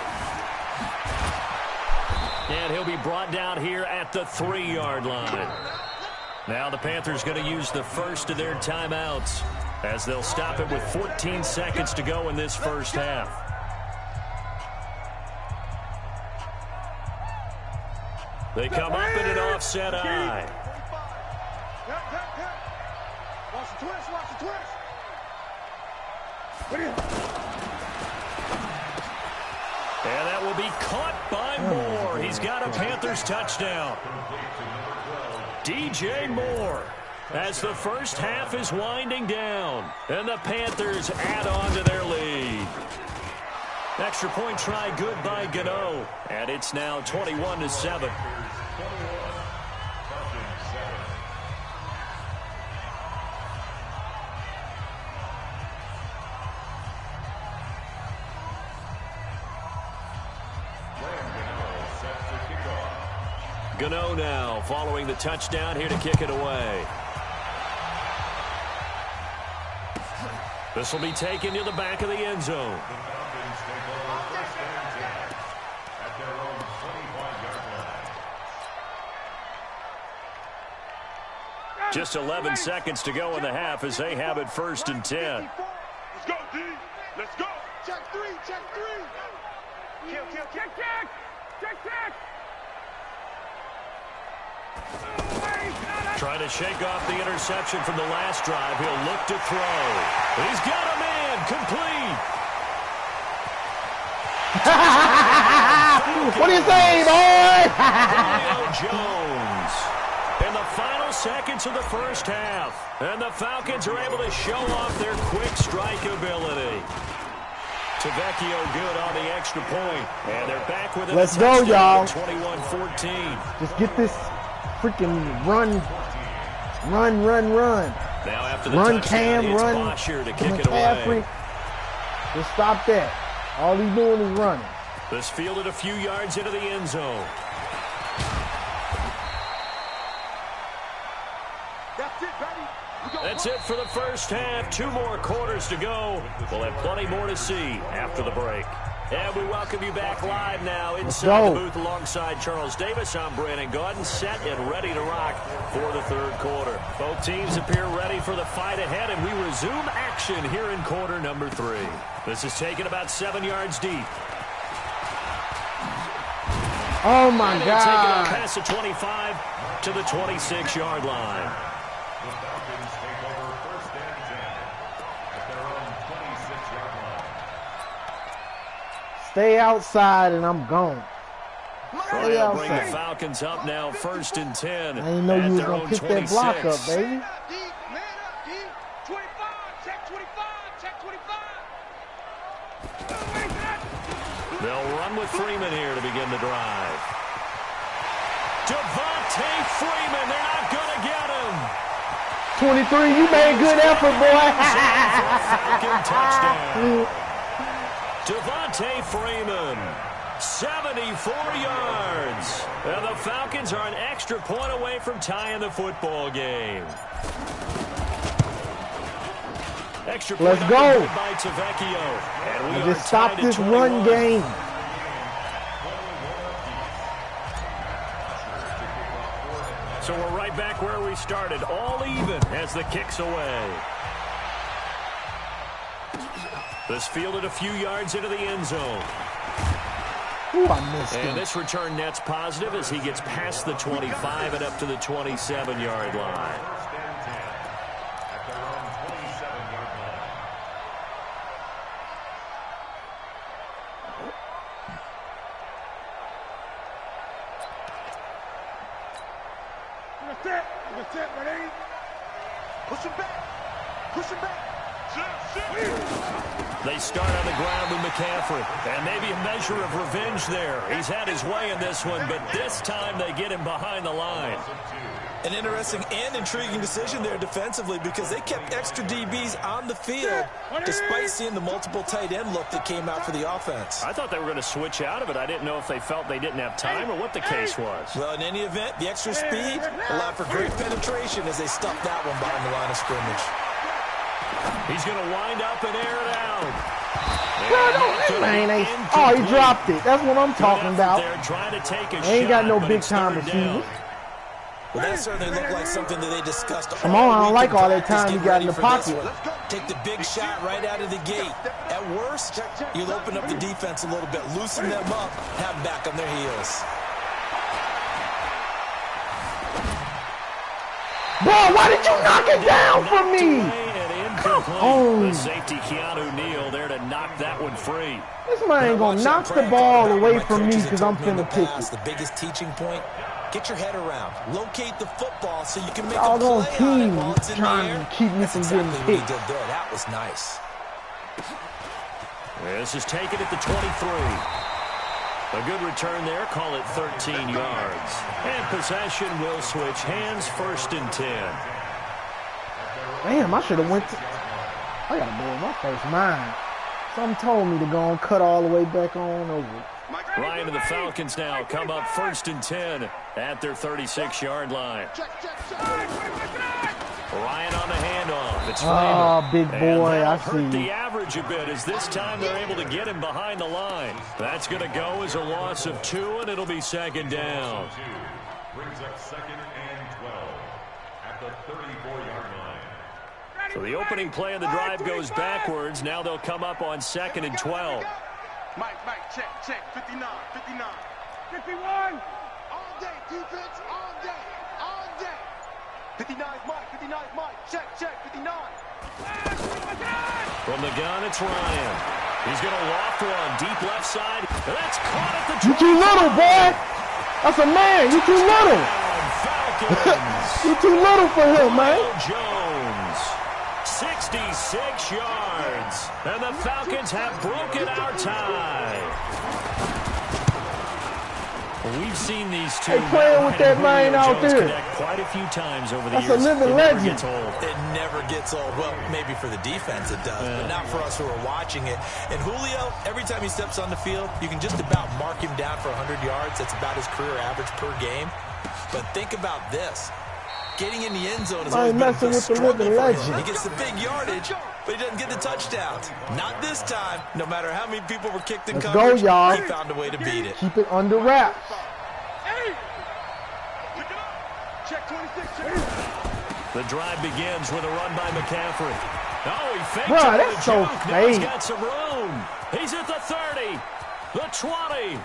And he'll be brought down here at the 3-yard line. Now the Panthers going to use the first of their timeouts as they'll stop it with 14 seconds to go in this first half. They come up in an offset eye. Watch the twist, watch the twist. And that will be caught by Moore. He's got a Panthers touchdown. DJ Moore, as the first half is winding down, and the Panthers add on to their lead. Extra point try good by Gano, and it's now 21-7. Gano now following the touchdown here to kick it away. This will be taken to the back of the end zone. Just 11 seconds to go in the half as they have it 1st and 10. Let's go, D. Let's go. Check three. Kill. Check. Trying to shake off the interception from the last drive. He'll look to throw. He's got a man. Complete. What do you say, boy? Jones. In the final seconds of the first half. And the Falcons are able to show off their quick strike ability. Tavecchio good on the extra point. And they're back with it. Let's go, y'all. 21-14. Just get this freaking run. Now after the run, touchdown, Cam, it's run. Bosher to kick it away. Just stop that. All he's doing is running. This fielded a few yards into the end zone. That's it, baby. That's it for the first half. 2 more quarters to go. We'll have plenty more to see after the break. And we welcome you back live now inside the booth alongside Charles Davis. I'm Brandon Gaudin, set and ready to rock for the third quarter. Both teams appear ready for the fight ahead, and we resume action here in quarter number 3. This is taken about 7 yards deep. Oh, my and God. Taking it past the 25 to the 26-yard line. The Falcons take over 1st and 10 at their own 26-yard line. Stay outside, and I'm gone. Stay They'll bring the outside. Falcons up now 1st and 10. I didn't know you was their going own to pick that block up, 26. baby. Man up, D. 25. Check 25. They'll run with Freeman here to begin the drive. Devontae Freeman, they're not going to get him. 23, you made good effort, boy. Falcon touchdown. Devontae Freeman, 74 yards. And the Falcons are an extra point away from tying the football game. Extra point Let's go. by Tavecchio. And we Just are stop tied at this 21. run game. So we're right back where we started, all even as the kick's away. This fielded a few yards into the end zone. Ooh, I missed And him. this return net's positive as he gets past the 25 and up to the 27-yard line. 1st and 10 at their own 27-yard line. That's it, ready? Push him back. Sit. They start on the ground with McCaffrey. And maybe a measure of revenge there. He's had his way in this one, but this time they get him behind the line. An interesting and intriguing decision there defensively because they kept extra DBs on the field despite seeing the multiple tight end look that came out for the offense. I thought they were going to switch out of it. I didn't know if they felt they didn't have time or what the case was. Well, in any event, the extra speed allowed for great penetration as they stuffed that one behind the line of scrimmage. He's going to wind up and air it out. Oh, he dropped it. That's what I'm talking about. Ain't got no big-time receivers. Well, that certainly looked like something that they discussed. Come on, I don't like all that time he got in the pocket. Take the big shot right out of the gate. At worst, you'll open up the defense a little bit, loosen them up, have them back on their heels. Bro, why did you knock it down from me? Come on. The safety Keanu Neal there to knock that one free. This man ain't gonna knock the ball away from me because I'm finna pick it. The biggest teaching point, get your head around. Locate the football so you can make all a play team on it. trying to keep me from getting exactly hit. What he did there. That was nice. This is taken at the 23. A good return there. Call it 13 yards. And possession will switch hands, 1st and 10. Damn, I should have went to... I got to blow my first mind. Something told me to go and cut all the way back on over. Ryan and the Falcons now come up 1st and 10 at their 36-yard line. Ryan on the handoff. It's oh, big boy, I see. Hurt the average a bit as this time they're able to get him behind the line. That's going to go as a loss of 2, and it'll be 2nd down. Brings up 2nd and 12 at the 34-yard line. So the opening play of the drive goes backwards. Now they'll come up on 2nd and 12. Mike, check, 59, 59. 51. All day, defense, all day, all day. 59 Mike, check, 59. From the gun, it's Ryan. He's going to loft one, deep left side. That's caught at the 20. You too little, boy. That's a man. You too little. You too little for him, man. Jones, 66 yards. And the Falcons have broken our tie. We've seen these two playing with that man out there quite a few times over the years. That's a living legend. It never gets old. Well, maybe for the defense it does, but not for us who are watching it. And Julio, every time he steps on the field, you can just about mark him down for 100 yards. That's about his career average per game. But think about this. Getting in the end zone is always been a struggle for him. He gets the big yardage, but he doesn't get the touchdowns. Not this time. No matter how many people were kicked in coverage, go, y'all. he found a way to beat it. Keep it under wraps. Check 26. The drive begins with a run by McCaffrey. Oh, he faked Bruh, it. that's so Now he's fake. got some room. He's at the 30, the 20.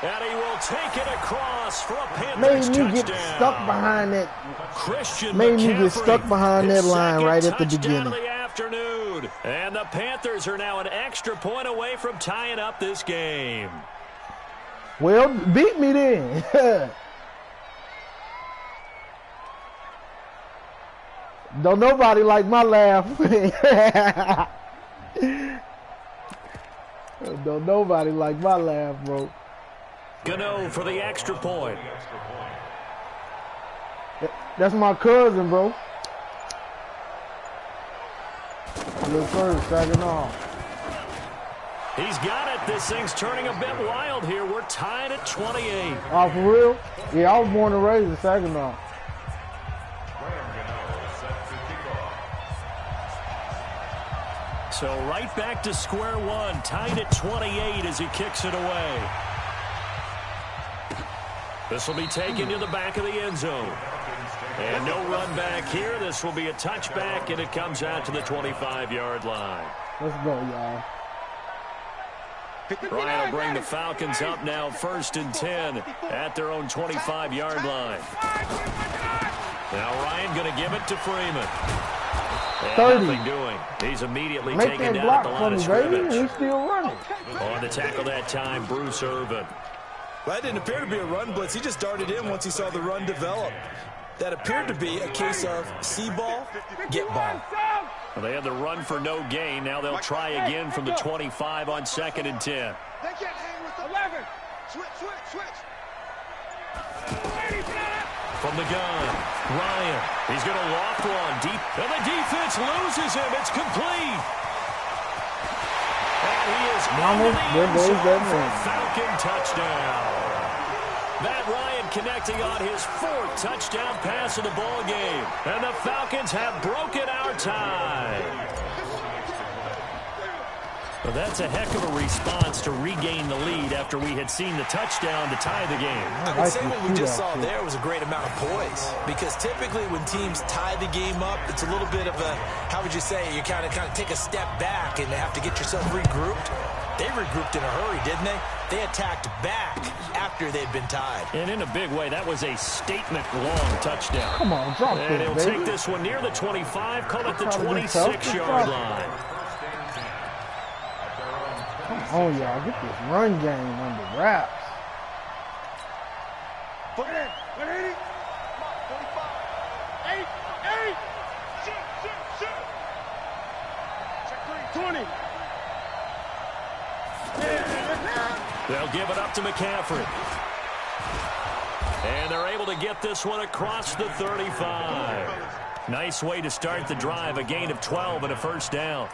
And he will take it across for a Panthers touchdown. Made me get stuck behind that. Christian Made me McCaffrey, get stuck behind that his line right at the second touchdown beginning. of the afternoon. And the Panthers are now an extra point away from tying up this game. Well, beat me then. Don't nobody like my laugh. Don't nobody like my laugh, bro. Gano for the extra point. That's my cousin, bro. Look first, second off. He's got it. This thing's turning a bit wild here. We're tied at 28. Oh, for real? Yeah, I was born and raised in second off. So right back to square one, tied at 28 as he kicks it away. This will be taken to the back of the end zone. And no run back here. This will be a touchback, and it comes out to the 25-yard line. Let's go, y'all. Ryan will bring the Falcons up now 1st and 10 at their own 25-yard line. Now Ryan going to give it to Freeman. And 30. nothing doing. He's immediately Make taken that down at block the for line me, of baby. scrimmage. He's still running. On the tackle that time, Bruce Irvin. Well, that didn't appear to be a run blitz. He just darted in once he saw the run develop. That appeared to be a case of see ball, get ball. Well, they had the run for no gain. Now they'll try again from the 25 on 2nd and 10. They can't hang with the 11. Switch. From the gun, Ryan. He's going to loft one deep. And the defense loses him. It's complete. And he is into the end zone for a Falcon touchdown. Matt Ryan connecting on his 4th touchdown pass of the ball game. And the Falcons have broken our tie. Well, that's a heck of a response to regain the lead after we had seen the touchdown to tie the game. I would say what we just saw there was a great amount of poise, because typically when teams tie the game up, it's a little bit of a, how would you say, you kind of take a step back and have to get yourself regrouped. They regrouped in a hurry, didn't they? They attacked back after they'd been tied. And in a big way, that was a statement-long touchdown. Come on, drop and this, he'll baby. take this one near the 25, call it the 26-yard line. Oh, y'all, get this run game under wraps. Put it in. 180. 45. 8. Shoot. Check 3. 20. They'll give it up to McCaffrey. And they're able to get this one across the 35. Nice way to start the drive, a gain of 12 and a first down.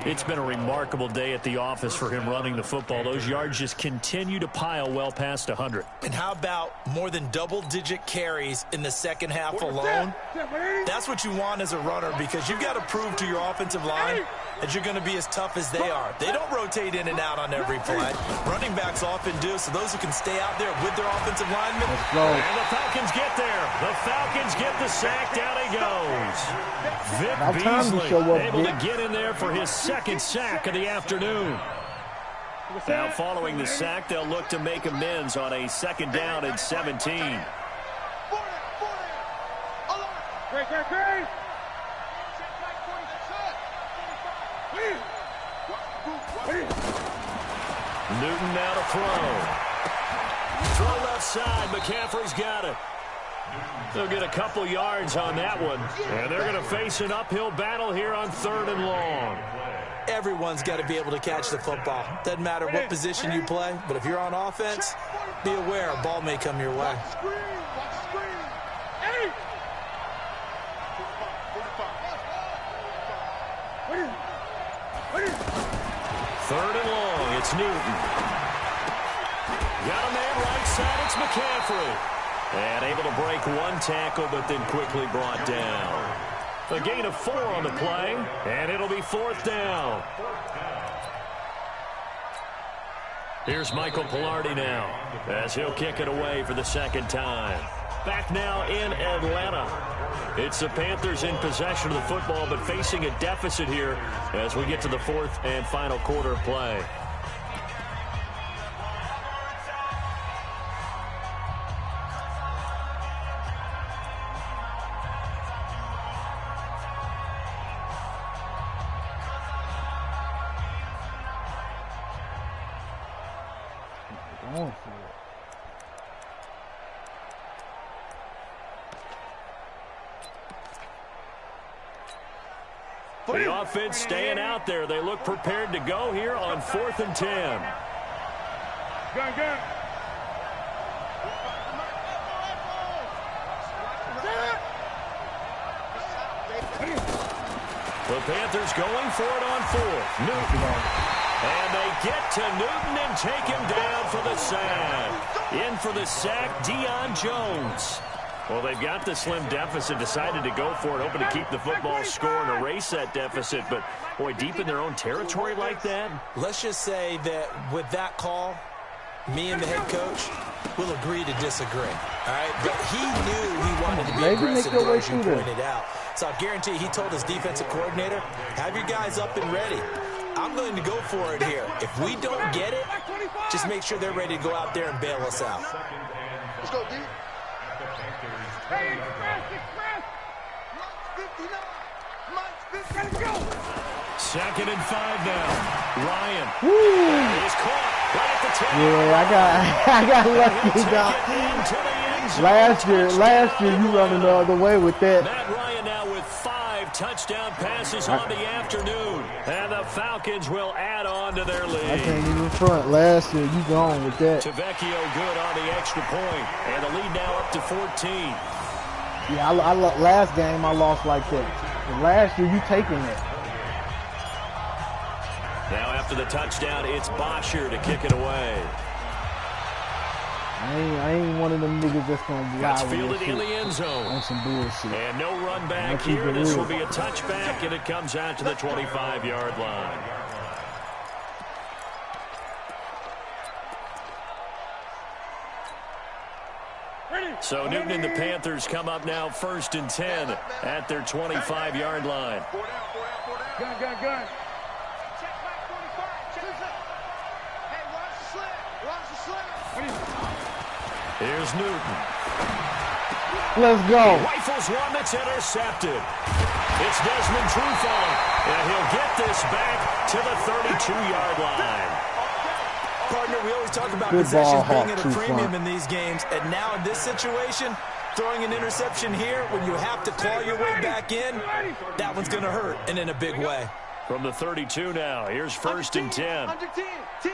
It's been a remarkable day at the office for him running the football. Those yards just continue to pile well past 100. And how about more than double-digit carries in the second half alone? That's what you want as a runner, because you've got to prove to your offensive line that you're going to be as tough as they are. They don't rotate in and out on every play. Running backs often do, so those who can stay out there with their offensive linemen. And the Falcons get there. The Falcons get the sack. Down he goes. Vic Beasley able to get in there for his 2nd sack of the afternoon. Now following the sack, they'll look to make amends on a 2nd down and 17. Great. Newton now to throw. Throw left side. McCaffrey's got it. They'll get a couple yards on that one. And they're going to face an uphill battle here on 3rd and long. Everyone's got to be able to catch the football. Doesn't matter what position you play, but if you're on offense, be aware a ball may come your way. Third and long, it's Newton. Got a man right side, it's McCaffrey. And able to break one tackle, but then quickly brought down. A gain of 4 on the play, and it'll be 4th down. Here's Michael Pilardi now, as he'll kick it away for the 2nd time. Back now in Atlanta. It's the Panthers in possession of the football, but facing a deficit here as we get to the 4th and final quarter of play. Going for it. The offense staying out there. They look prepared to go here on 4th and 10. Gun. The Panthers going for it on 4th. Newton. And they get to Newton and take him down for the sack. In for the sack, Deion Jones. Well, they've got the slim deficit, decided to go for it, hoping to keep the football score and erase that deficit. But, boy, deep in their own territory like that. Let's just say that with that call, me and the head coach will agree to disagree. All right? But he knew he wanted to be aggressive, as you pointed out. So I guarantee he told his defensive coordinator, have your guys up and ready. I'm going to go for it here. If we don't get it, just make sure they're ready to go out there and bail us out. Let's go, D. Hey, express. 59. Go. 2nd and 5 now. Ryan. Woo! He's caught right at the 10. Yeah, I got lucky, Doc. Last year you running the other way with that. Matt Ryan now with 5 touchdown passes on the afternoon. And the Falcons will add on to their lead. I can't even front. Last year, you gone with that. Tavecchio good on the extra point. And the lead now up to 14. Yeah, last game I lost like that. And last year, you taking it. Now after the touchdown, it's Bosher to kick it away. I ain't one of them niggas that's going to That's lie with fielded that in the shit end zone. on some bullshit. And no run back Keep here. it This real. will be a touchback, and it comes out to the 25-yard line. So Newton and the Panthers come up now 1st and 10 at their 25-yard line. Gun, gun, gun. Here's Newton. Let's go. Rifles one that's intercepted. It's Desmond Trufant, and he'll get this back to the 32-yard line. Partner, we always talk about Good possessions ball, being at a Hawk, premium Trufant. in these games, and now in this situation, throwing an interception here when you have to claw your way back in, that one's going to hurt, and in a big way. From the 32 now, here's 1st and 10. Under 10. 10.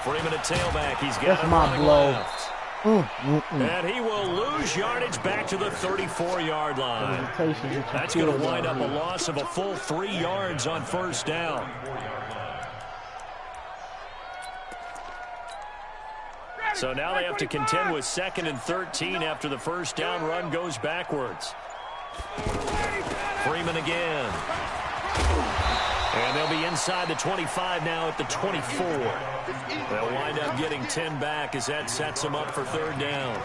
Freeman at tailback. He's got That's it my running blow. left. And he will lose yardage back to the 34-yard line. That's going to wind up a loss of a full 3 yards on 1st down. So now they have to contend with 2nd and 13 after the 1st down run goes backwards. Freeman again. And they'll be inside the 25 now at the 24. They'll wind up getting 10 back as that sets them up for 3rd down.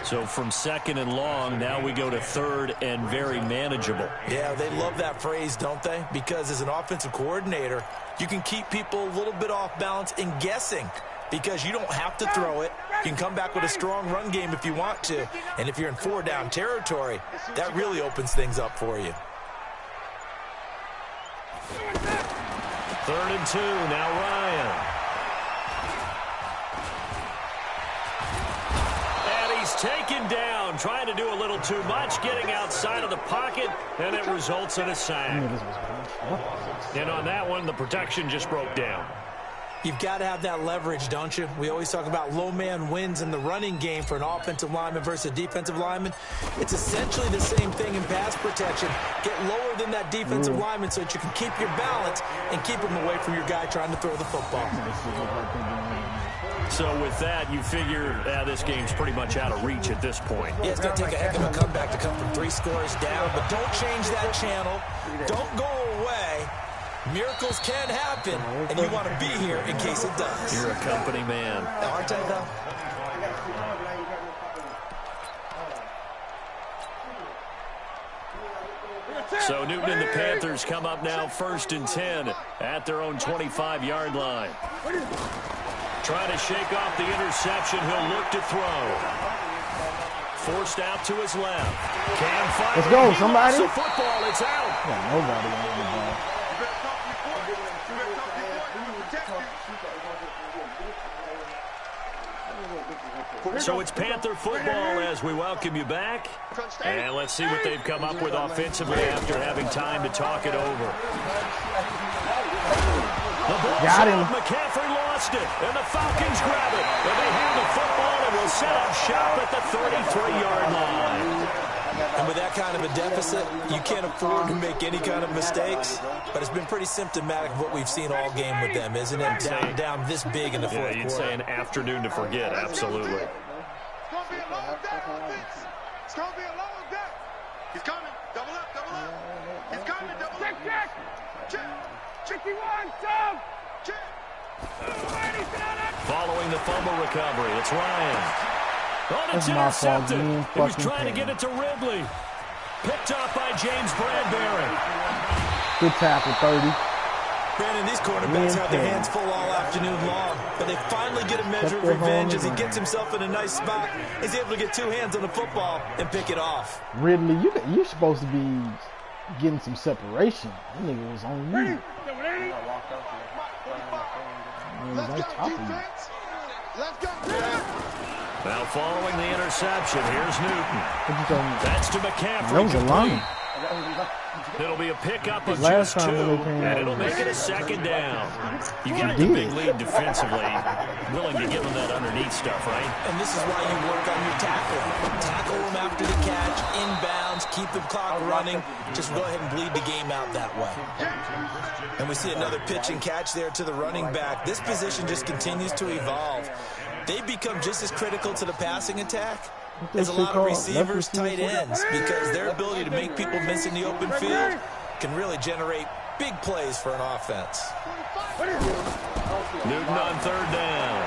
So from 2nd and long, now we go to 3rd and very manageable. Yeah, they love that phrase, don't they? Because as an offensive coordinator, you can keep people a little bit off balance and guessing because you don't have to throw it. You can come back with a strong run game if you want to. And if you're in 4-down territory, that really opens things up for you. 3rd and 2, now Ryan. And he's taken down, trying to do a little too much, getting outside of the pocket, and it results in a sack. And on that one, the protection just broke down. You've got to have that leverage, don't you? We always talk about low man wins in the running game for an offensive lineman versus a defensive lineman. It's essentially the same thing in pass protection. Get lower than that defensive lineman so that you can keep your balance and keep him away from your guy trying to throw the football. So with that, you figure this game's pretty much out of reach at this point. Yeah, it's going to take a heck of a comeback to come from 3 scores down, but don't change that channel. Don't go away. Miracles can happen, and you want to be here in case it does. You're a company man. Aren't I, though? So Newton and the Panthers come up now 1st and 10 at their own 25-yard line. Trying to shake off the interception. He'll look to throw. Forced out to his left. Can fire. Let's go, somebody. The football, it's out. Yeah, nobody on the ball. So it's Panther football as we welcome you back. And let's see what they've come up with offensively after having time to talk it over. The ball's Got him. out. McCaffrey lost it, and the Falcons grab it. And they have the football and will set up shop at the 33-yard line. And with that kind of a deficit, you can't afford to make any kind of mistakes. But it's been pretty symptomatic of what we've seen all game with them, isn't it? Down this big in the fourth quarter. You'd say an afternoon to forget, absolutely. It's going to be a long day on this. It's going to be a long day. He's coming. Double up, double up. He's coming, double up. Check. Check. Chicky one, two. Check. Following the fumble recovery, it's Ryan. Oh, it's That's my fault, intercepted. man. He was Fucking trying to get it to Ridley. Picked off by James Bradbury. Good tackle, 30. Brandon, these quarterbacks have their hands full all afternoon long, but they finally get a measure of revenge as he gets himself in a nice spot. He's able to get 2 hands on the football and pick it off. Ridley, you're supposed to be getting some separation. That nigga was on you. Let's go, defense. Let's go. Now following the interception, here's Newton. That's to McCaffrey. That was a line. It'll be a pickup of Last just 2, time when they came and out, it'll make it a second down. You got the big lead defensively, willing to give them that underneath stuff, right? And this is why you work on your tackle. Tackle them after the catch, inbounds, keep the clock running. Just go ahead and bleed the game out that way. And we see another pitch and catch there to the running back. This position just continues to evolve. They've become just as critical to the passing attack as a lot of receivers, tight ends, because their ability to make people miss in the open field can really generate big plays for an offense. Newton on third down.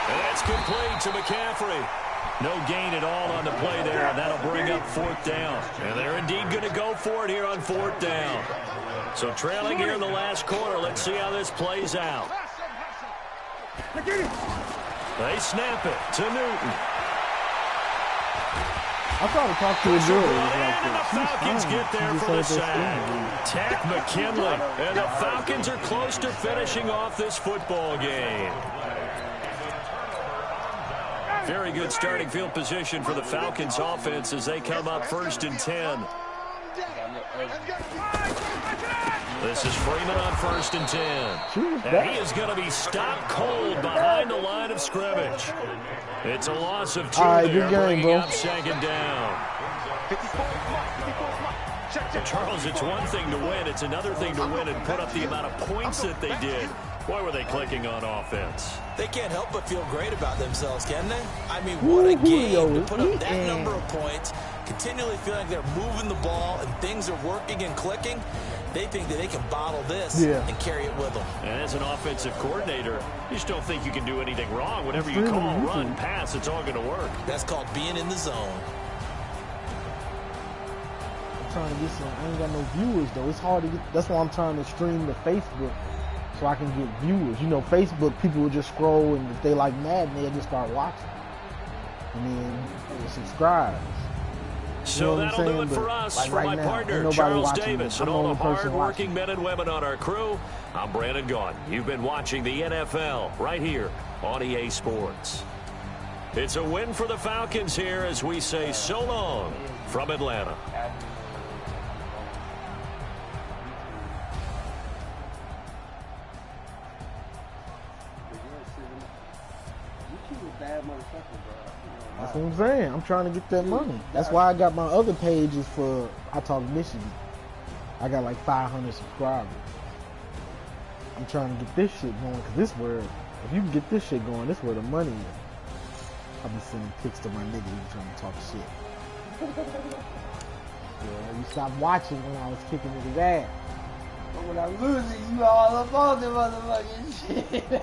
And that's complete to McCaffrey. No gain at all on the play there, and that'll bring up fourth down. And they're indeed going to go for it here on fourth down. So trailing here in the last quarter, let's see how this plays out. They snap it to Newton. I tried to talk to a girl. And the Falcons get there for the sack. Tack McKinley. And the Falcons are close to finishing off this football game. Very good starting field position for the Falcons offense as they come up 1st and 10. This is Freeman on 1st and 10. And he is going to be stopped cold behind the line of scrimmage. It's a loss of 2 there, bringing up 2nd down. Charles, it's one thing to win. It's another thing to win and put up the amount of points that they did. Boy, were they clicking on offense. They can't help but feel great about themselves, can they? I mean, what a game to put up that number of points, continually feeling like they're moving the ball and things are working and clicking. They think that they can bottle this and carry it with them. And as an offensive coordinator, you just don't think you can do anything wrong. Whatever you call, run, pass, it's all going to work. That's called being in the zone. I'm trying to get some. I ain't got no viewers, though. It's hard to get. That's why I'm trying to stream to Facebook so I can get viewers. You know, Facebook, people will just scroll, and if they like Madden, they'll just start watching. And then they'll subscribe. So that'll do it for us. Like For my partner, Charles Davis, and all the hard-working men and women on our crew, I'm Brandon Gaughan. You've been watching the NFL right here on EA Sports. It's a win for the Falcons here as we say so long from Atlanta. That's what I'm saying. I'm trying to get that money. That's why I got my other pages for I Talk Michigan. I got like 500 subscribers. I'm trying to get this shit going because this where, if you can get this shit going, this where the money is. I'll be sending pics to my nigga who's trying to talk shit. Yeah, you stopped watching when I was kicking niggas ass. But when I'm losing, you all up on the motherfucking shit.